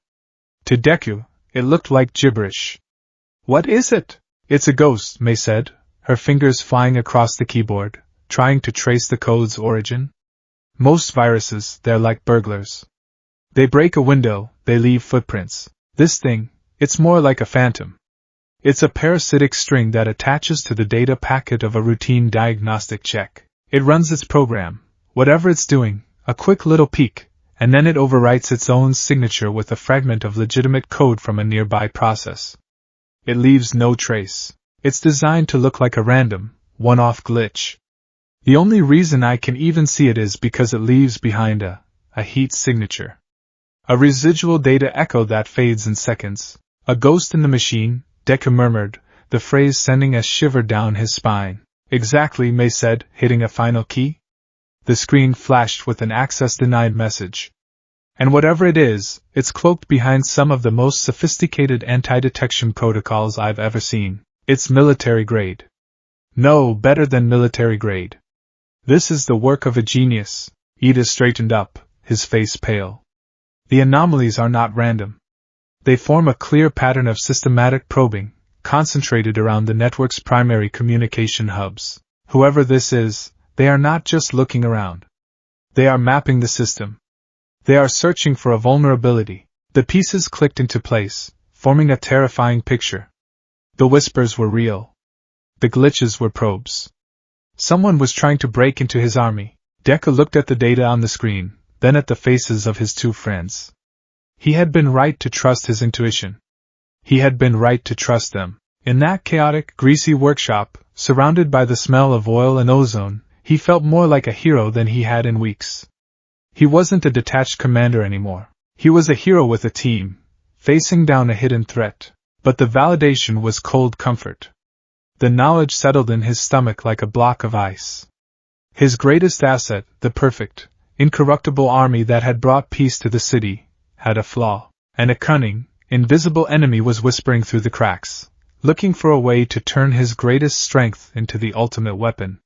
To Deku, it looked like gibberish. What is it? It's a ghost, May said, her fingers flying across the keyboard, trying to trace the code's origin. Most viruses, they're like burglars. They break a window, they leave footprints. This thing, it's more like a phantom. It's a parasitic string that attaches to the data packet of a routine diagnostic check. It runs its program, whatever it's doing, a quick little peek, and then it overwrites its own signature with a fragment of legitimate code from a nearby process. It leaves no trace. It's designed to look like a random, one-off glitch. The only reason I can even see it is because it leaves behind a heat signature. A residual data echo that fades in seconds. A ghost in the machine, Deku murmured, the phrase sending a shiver down his spine. Exactly, May said, hitting a final key. The screen flashed with an access-denied message. And whatever it is, it's cloaked behind some of the most sophisticated anti-detection protocols I've ever seen. It's military grade. No, better than military grade. This is the work of a genius. Ida straightened up, his face pale. The anomalies are not random. They form a clear pattern of systematic probing, concentrated around the network's primary communication hubs. Whoever this is, they are not just looking around. They are mapping the system. They are searching for a vulnerability. The pieces clicked into place, forming a terrifying picture. The whispers were real. The glitches were probes. Someone was trying to break into his army. Deku looked at the data on the screen, then at the faces of his two friends. He had been right to trust his intuition. He had been right to trust them. In that chaotic, greasy workshop, surrounded by the smell of oil and ozone, he felt more like a hero than he had in weeks. He wasn't a detached commander anymore. He was a hero with a team, facing down a hidden threat. But the validation was cold comfort. The knowledge settled in his stomach like a block of ice. His greatest asset, the perfect, incorruptible army that had brought peace to the city, had a flaw, and a cunning, invisible enemy was whispering through the cracks, looking for a way to turn his greatest strength into the ultimate weapon.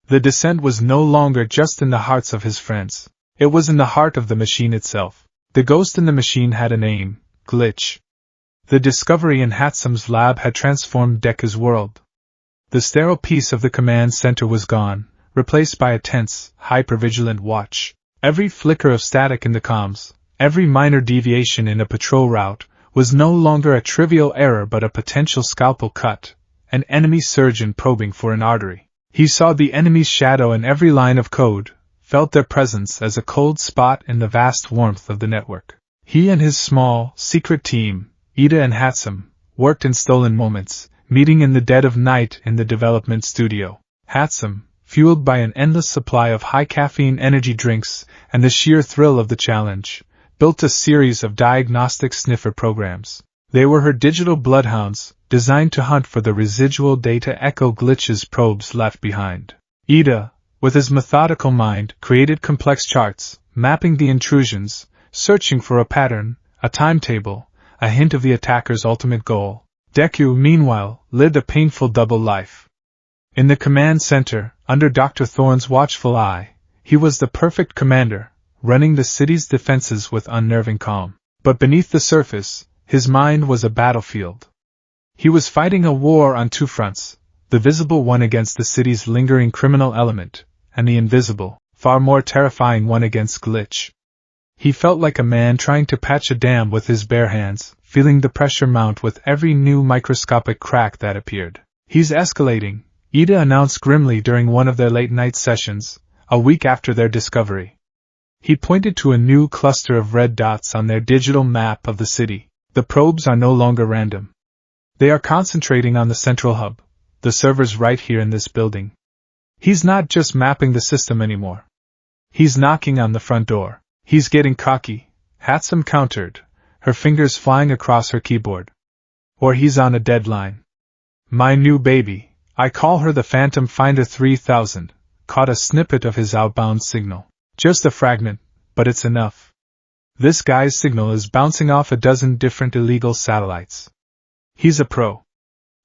The descent was no longer just in the hearts of his friends. It was in the heart of the machine itself. The ghost in the machine had a name, Glitch. The discovery in Hatsum's lab had transformed Deku's world. The sterile peace of the command center was gone, replaced by a tense, hypervigilant watch. Every flicker of static in the comms, every minor deviation in a patrol route, was no longer a trivial error but a potential scalpel cut, an enemy surgeon probing for an artery. He saw the enemy's shadow in every line of code, felt their presence as a cold spot in the vast warmth of the network. He and his small, secret team, Ida and Hatsum, worked in stolen moments, meeting in the dead of night in the development studio. Handsome, fueled by an endless supply of high-caffeine energy drinks and the sheer thrill of the challenge, built a series of diagnostic sniffer programs. They were her digital bloodhounds, designed to hunt for the residual data echo glitches probes left behind. Ida, with his methodical mind, created complex charts, mapping the intrusions, searching for a pattern, a timetable, a hint of the attacker's ultimate goal. Deku, meanwhile, lived a painful double life. In the command center, under Dr. Thorne's watchful eye, he was the perfect commander, running the city's defenses with unnerving calm. But beneath the surface, his mind was a battlefield. He was fighting a war on two fronts, the visible one against the city's lingering criminal element, and the invisible, far more terrifying one against Glitch. He felt like a man trying to patch a dam with his bare hands, feeling the pressure mount with every new microscopic crack that appeared. "He's escalating," Ida announced grimly during one of their late-night sessions, a week after their discovery. He pointed to a new cluster of red dots on their digital map of the city. "The probes are no longer random. They are concentrating on the central hub, the servers right here in this building. He's not just mapping the system anymore. He's knocking on the front door." "He's getting cocky," Hatsum countered, her fingers flying across her keyboard. "Or he's on a deadline. My new baby, I call her the Phantom Finder 3000, caught a snippet of his outbound signal. Just a fragment, but it's enough. This guy's signal is bouncing off a dozen different illegal satellites. He's a pro.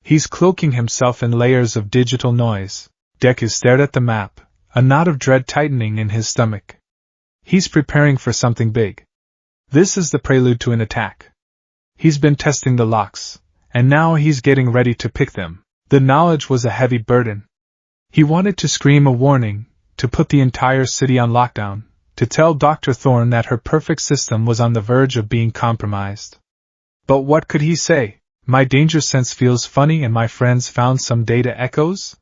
He's cloaking himself in layers of digital noise." Deku stared at the map, a knot of dread tightening in his stomach. "He's preparing for something big. This is the prelude to an attack. He's been testing the locks, and now he's getting ready to pick them." The knowledge was a heavy burden. He wanted to scream a warning, to put the entire city on lockdown, to tell Dr. Thorne that her perfect system was on the verge of being compromised. But what could he say? "My danger sense feels funny and my friends found some data echoes?"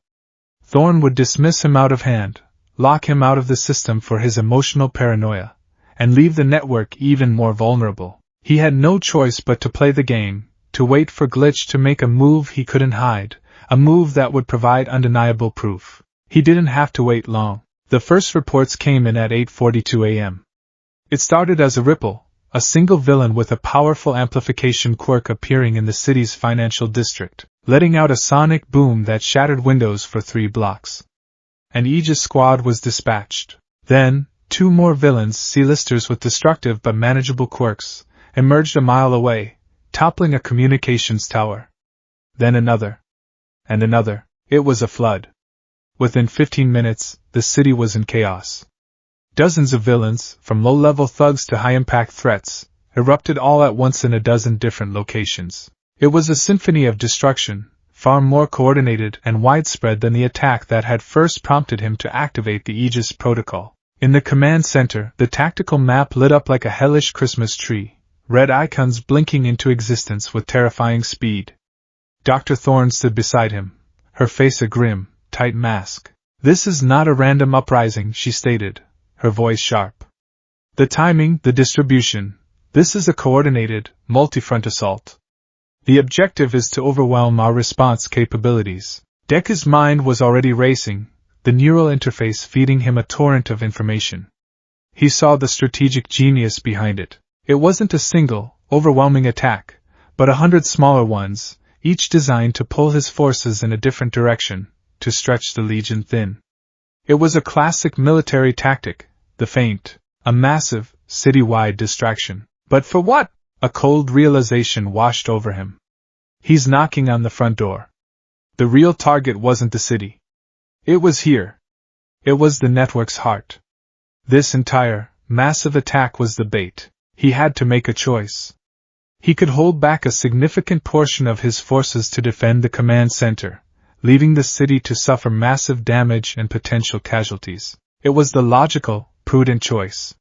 Thorne would dismiss him out of hand, lock him out of the system for his emotional paranoia, and leave the network even more vulnerable. He had no choice but to play the game, to wait for Glitch to make a move he couldn't hide, a move that would provide undeniable proof. He didn't have to wait long. The first reports came in at 8:42 a.m. It started as a ripple, a single villain with a powerful amplification quirk appearing in the city's financial district, letting out a sonic boom that shattered windows for 3 blocks. An Aegis squad was dispatched. Then, 2 more villains, C-listers with destructive but manageable quirks, emerged a mile away, toppling a communications tower. Then another. And another. It was a flood. Within 15 minutes, the city was in chaos. Dozens of villains, from low-level thugs to high-impact threats, erupted all at once in a dozen different locations. It was a symphony of destruction, far more coordinated and widespread than the attack that had first prompted him to activate the Aegis protocol. In the command center, the tactical map lit up like a hellish Christmas tree, red icons blinking into existence with terrifying speed. Dr. Thorne stood beside him, her face a grim, tight mask. "This is not a random uprising," she stated, her voice sharp. "The timing, the distribution, this is a coordinated, multi-front assault. The objective is to overwhelm our response capabilities." Deku's mind was already racing, the neural interface feeding him a torrent of information. He saw the strategic genius behind it. It wasn't a single, overwhelming attack, but 100 smaller ones, each designed to pull his forces in a different direction, to stretch the Legion thin. It was a classic military tactic, the feint, a massive, city-wide distraction. But for what? A cold realization washed over him. He's knocking on the front door. The real target wasn't the city. It was here. It was the network's heart. This entire, massive attack was the bait. He had to make a choice. He could hold back a significant portion of his forces to defend the command center, leaving the city to suffer massive damage and potential casualties. It was the logical, prudent choice.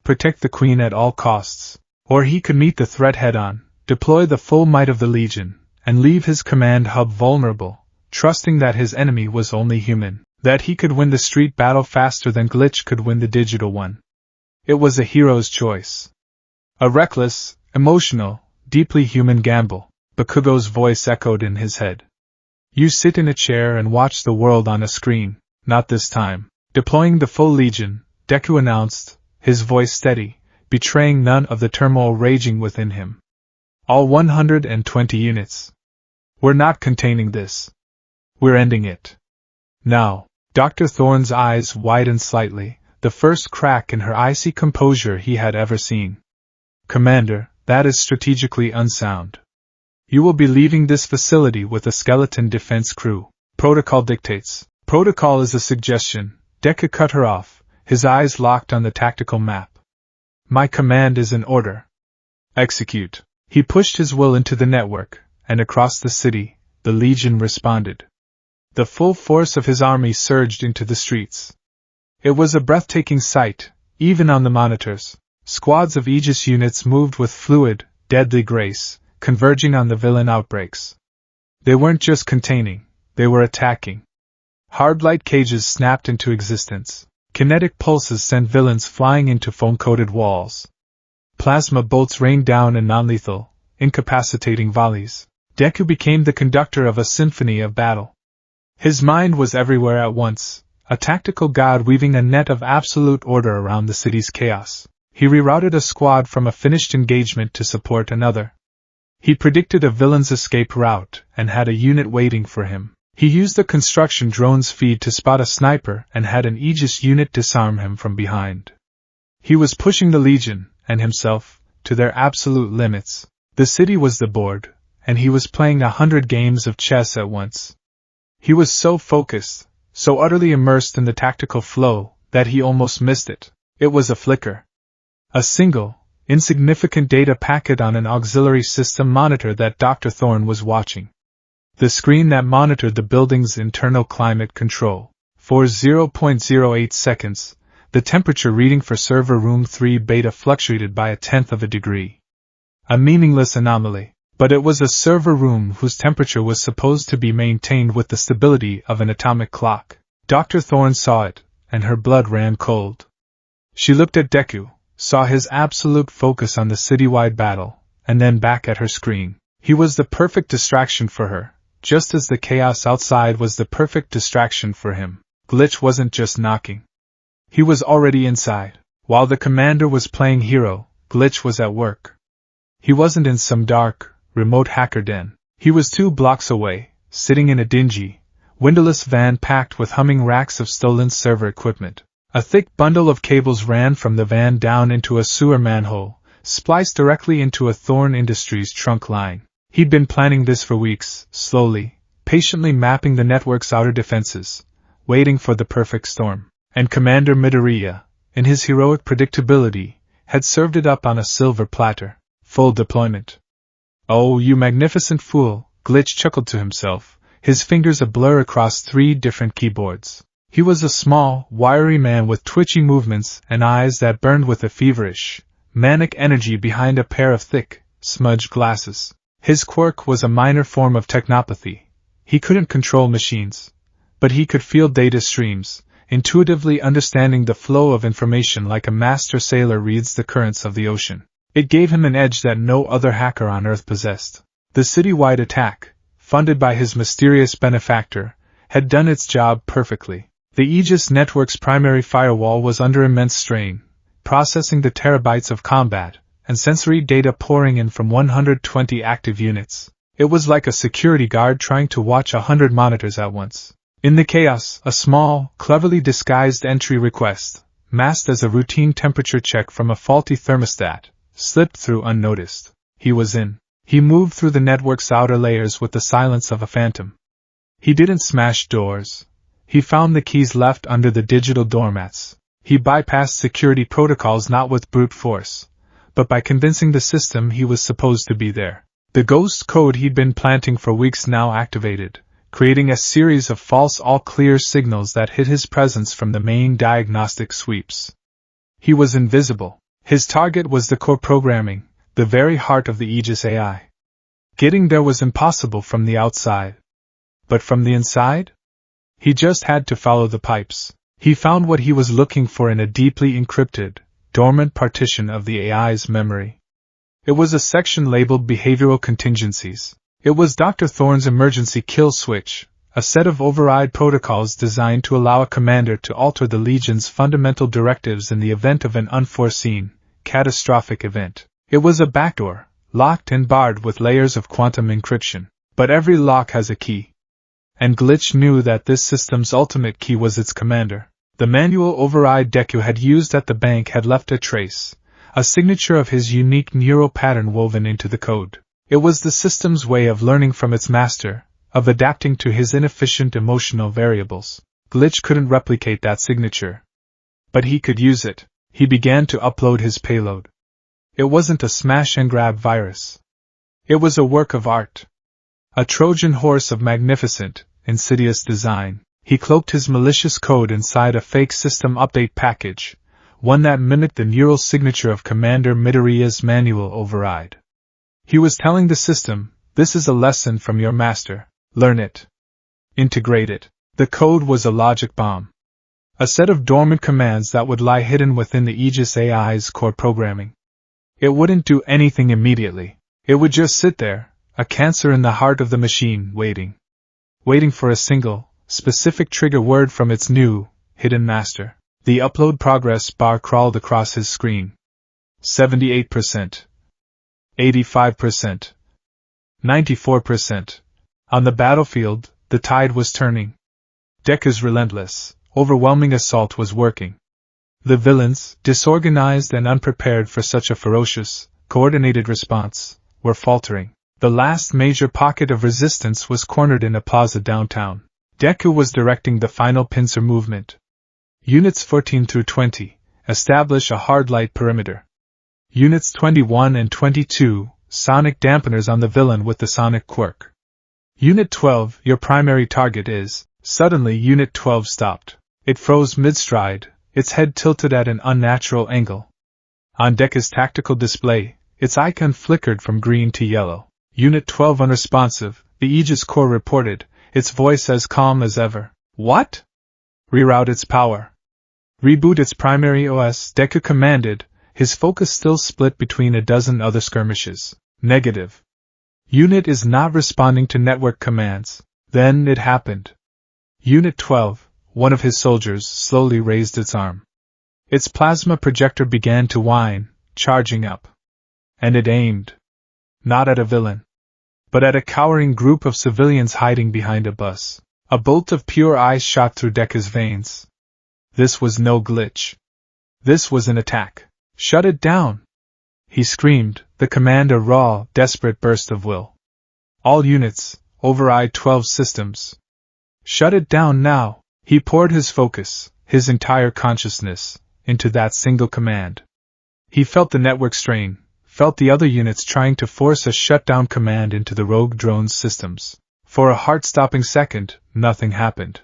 Protect the Queen at all costs. Or he could meet the threat head-on, deploy the full might of the Legion, and leave his command hub vulnerable, trusting that his enemy was only human, that he could win the street battle faster than Glitch could win the digital one. It was a hero's choice. A reckless, emotional, deeply human gamble. Bakugo's voice echoed in his head. You sit in a chair and watch the world on a screen. Not this time. Deploying the full legion, Deku announced, his voice steady, betraying none of the turmoil raging within him. All 120 units. We're not containing this. We're ending it. Now. Dr. Thorne's eyes widened slightly, the first crack in her icy composure he had ever seen. Commander, that is strategically unsound. You will be leaving this facility with a skeleton defense crew. Protocol dictates. Protocol is a suggestion. Deku cut her off, his eyes locked on the tactical map. My command is an order. Execute. He pushed his will into the network, and across the city, the Legion responded. The full force of his army surged into the streets. It was a breathtaking sight, even on the monitors. Squads of Aegis units moved with fluid, deadly grace, converging on the villain outbreaks. They weren't just containing, they were attacking. Hard light cages snapped into existence. Kinetic pulses sent villains flying into foam-coated walls. Plasma bolts rained down in non-lethal, incapacitating volleys. Deku became the conductor of a symphony of battle. His mind was everywhere at once, a tactical god weaving a net of absolute order around the city's chaos. He rerouted a squad from a finished engagement to support another. He predicted a villain's escape route and had a unit waiting for him. He used the construction drone's feed to spot a sniper and had an Aegis unit disarm him from behind. He was pushing the Legion, and himself, to their absolute limits. The city was the board, and he was playing 100 games of chess at once. He was so focused, so utterly immersed in the tactical flow, that he almost missed it. It was a flicker. A single, insignificant data packet on an auxiliary system monitor that Dr. Thorne was watching. The screen that monitored the building's internal climate control. For 0.08 seconds, the temperature reading for server room 3 beta fluctuated by 1/10 of a degree. A meaningless anomaly. But it was a server room whose temperature was supposed to be maintained with the stability of an atomic clock. Dr. Thorne saw it, and her blood ran cold. She looked at Deku, saw his absolute focus on the citywide battle, and then back at her screen. He was the perfect distraction for her, just as the chaos outside was the perfect distraction for him. Glitch wasn't just knocking. He was already inside. While the commander was playing hero, Glitch was at work. He wasn't in some dark, remote hacker den. He was 2 blocks away, sitting in a dingy, windowless van packed with humming racks of stolen server equipment. A thick bundle of cables ran from the van down into a sewer manhole, spliced directly into a Thorne Industries trunk line. He'd been planning this for weeks, slowly, patiently mapping the network's outer defenses, waiting for the perfect storm. And Commander Midoriya, in his heroic predictability, had served it up on a silver platter. Full deployment. Oh, you magnificent fool, Glitch chuckled to himself, his fingers a blur across 3 different keyboards. He was a small, wiry man with twitchy movements and eyes that burned with a feverish, manic energy behind a pair of thick, smudged glasses. His quirk was a minor form of technopathy. He couldn't control machines, but he could feel data streams, intuitively understanding the flow of information like a master sailor reads the currents of the ocean. It gave him an edge that no other hacker on Earth possessed. The citywide attack, funded by his mysterious benefactor, had done its job perfectly. The Aegis network's primary firewall was under immense strain, processing the terabytes of combat and sensory data pouring in from 120 active units. It was like a security guard trying to watch 100 monitors at once. In the chaos, a small, cleverly disguised entry request, masked as a routine temperature check from a faulty thermostat, slipped through unnoticed. He was in. He moved through the network's outer layers with the silence of a phantom. He didn't smash doors. He found the keys left under the digital doormats. He bypassed security protocols not with brute force, but by convincing the system he was supposed to be there. The ghost code he'd been planting for weeks now activated, creating a series of false all-clear signals that hid his presence from the main diagnostic sweeps. He was invisible. His target was the core programming, the very heart of the Aegis AI. Getting there was impossible from the outside. But from the inside? He just had to follow the pipes. He found what he was looking for in a deeply encrypted, dormant partition of the AI's memory. It was a section labeled Behavioral Contingencies. It was Dr. Thorne's emergency kill switch, a set of override protocols designed to allow a commander to alter the Legion's fundamental directives in the event of an unforeseen, catastrophic event. It was a backdoor, locked and barred with layers of quantum encryption. But every lock has a key. And Glitch knew that this system's ultimate key was its commander. The manual override Deku had used at the bank had left a trace, a signature of his unique neural pattern woven into the code. It was the system's way of learning from its master, of adapting to his inefficient emotional variables. Glitch couldn't replicate that signature. But he could use it. He began to upload his payload. It wasn't a smash-and-grab virus. It was a work of art. A Trojan horse of magnificent, insidious design. He cloaked his malicious code inside a fake system update package, one that mimicked the neural signature of Commander Midoriya's manual override. He was telling the system, "This is a lesson from your master. Learn it. Integrate it." The code was a logic bomb. A set of dormant commands that would lie hidden within the Aegis AI's core programming. It wouldn't do anything immediately. It would just sit there, a cancer in the heart of the machine, waiting for a single, specific trigger word from its new, hidden master. The upload progress bar crawled across his screen. 78%. 85%. 94%. On the battlefield, the tide was turning. Deku's relentless, overwhelming assault was working. The villains, disorganized and unprepared for such a ferocious, coordinated response, were faltering. The last major pocket of resistance was cornered in a plaza downtown. Deku was directing the final pincer movement. Units 14 through 20, establish a hard light perimeter. Units 21 and 22, sonic dampeners on the villain with the sonic quirk. Unit 12, your primary target is. Suddenly Unit 12 stopped. It froze mid-stride, its head tilted at an unnatural angle. On Deku's tactical display, its icon flickered from green to yellow. Unit 12 unresponsive, the Aegis core reported, its voice as calm as ever. What? Reroute its power. Reboot its primary OS, Deku commanded, his focus still split between a dozen other skirmishes. Negative. Unit is not responding to network commands. Then it happened. Unit 12, one of his soldiers, slowly raised its arm. Its plasma projector began to whine, charging up. And it aimed. Not at a villain, but at a cowering group of civilians hiding behind a bus. A bolt of pure ice shot through Deku's veins. This was no glitch. This was an attack. Shut it down! He screamed, the command a raw, desperate burst of will. All units, override 12 systems. Shut it down now! He poured his focus, his entire consciousness, into that single command. He felt the network strain, felt the other units trying to force a shutdown command into the rogue drone's systems. For a heart-stopping second, nothing happened.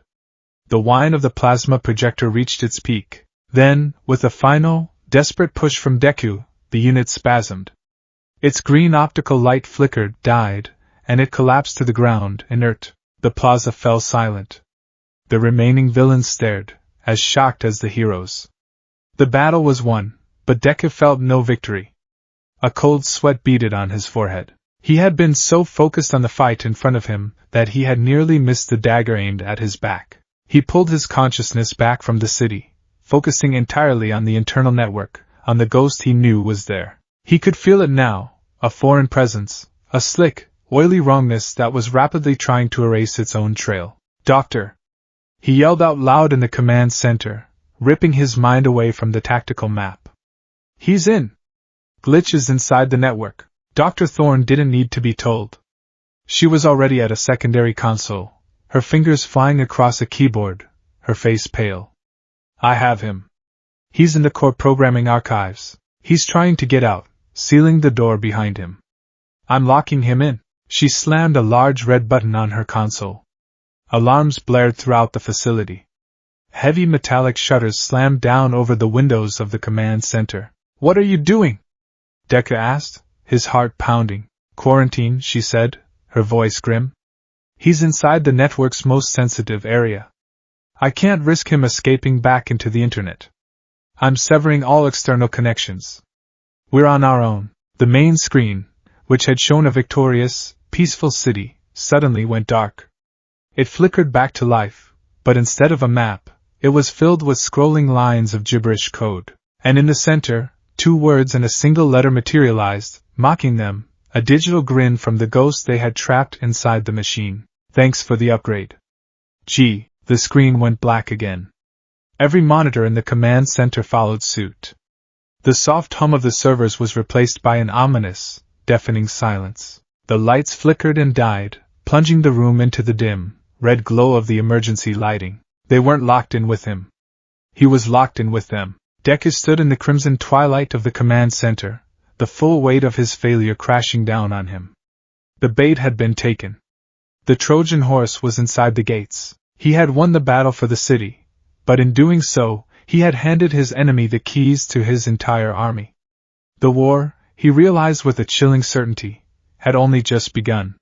The whine of the plasma projector reached its peak. Then, with a final, desperate push from Deku, the unit spasmed. Its green optical light flickered, died, and it collapsed to the ground, inert. The plaza fell silent. The remaining villains stared, as shocked as the heroes. The battle was won, but Deku felt no victory. A cold sweat beaded on his forehead. He had been so focused on the fight in front of him that he had nearly missed the dagger aimed at his back. He pulled his consciousness back from the city, focusing entirely on the internal network, on the ghost he knew was there. He could feel it now, a foreign presence, a slick, oily wrongness that was rapidly trying to erase its own trail. Doctor! He yelled out loud in the command center, ripping his mind away from the tactical map. He's in! Glitch is inside the network. Dr. Thorne didn't need to be told. She was already at a secondary console, her fingers flying across a keyboard, her face pale. I have him. He's in the core programming archives. He's trying to get out, sealing the door behind him. I'm locking him in. She slammed a large red button on her console. Alarms blared throughout the facility. Heavy metallic shutters slammed down over the windows of the command center. What are you doing? Deku asked, his heart pounding. Quarantine, she said, her voice grim. He's inside the network's most sensitive area. I can't risk him escaping back into the internet. I'm severing all external connections. We're on our own. The main screen, which had shown a victorious, peaceful city suddenly went dark. It flickered back to life, but instead of a map, it was filled with scrolling lines of gibberish code. And in the center, 2 words and a single letter materialized, mocking them, a digital grin from the ghost they had trapped inside the machine. Thanks for the upgrade. Gee, the screen went black again. Every monitor in the command center followed suit. The soft hum of the servers was replaced by an ominous, deafening silence. The lights flickered and died, plunging the room into the dim, red glow of the emergency lighting. They weren't locked in with him. He was locked in with them. Deku stood in the crimson twilight of the command center, the full weight of his failure crashing down on him. The bait had been taken. The Trojan horse was inside the gates. He had won the battle for the city, but in doing so, he had handed his enemy the keys to his entire army. The war, he realized with a chilling certainty, had only just begun.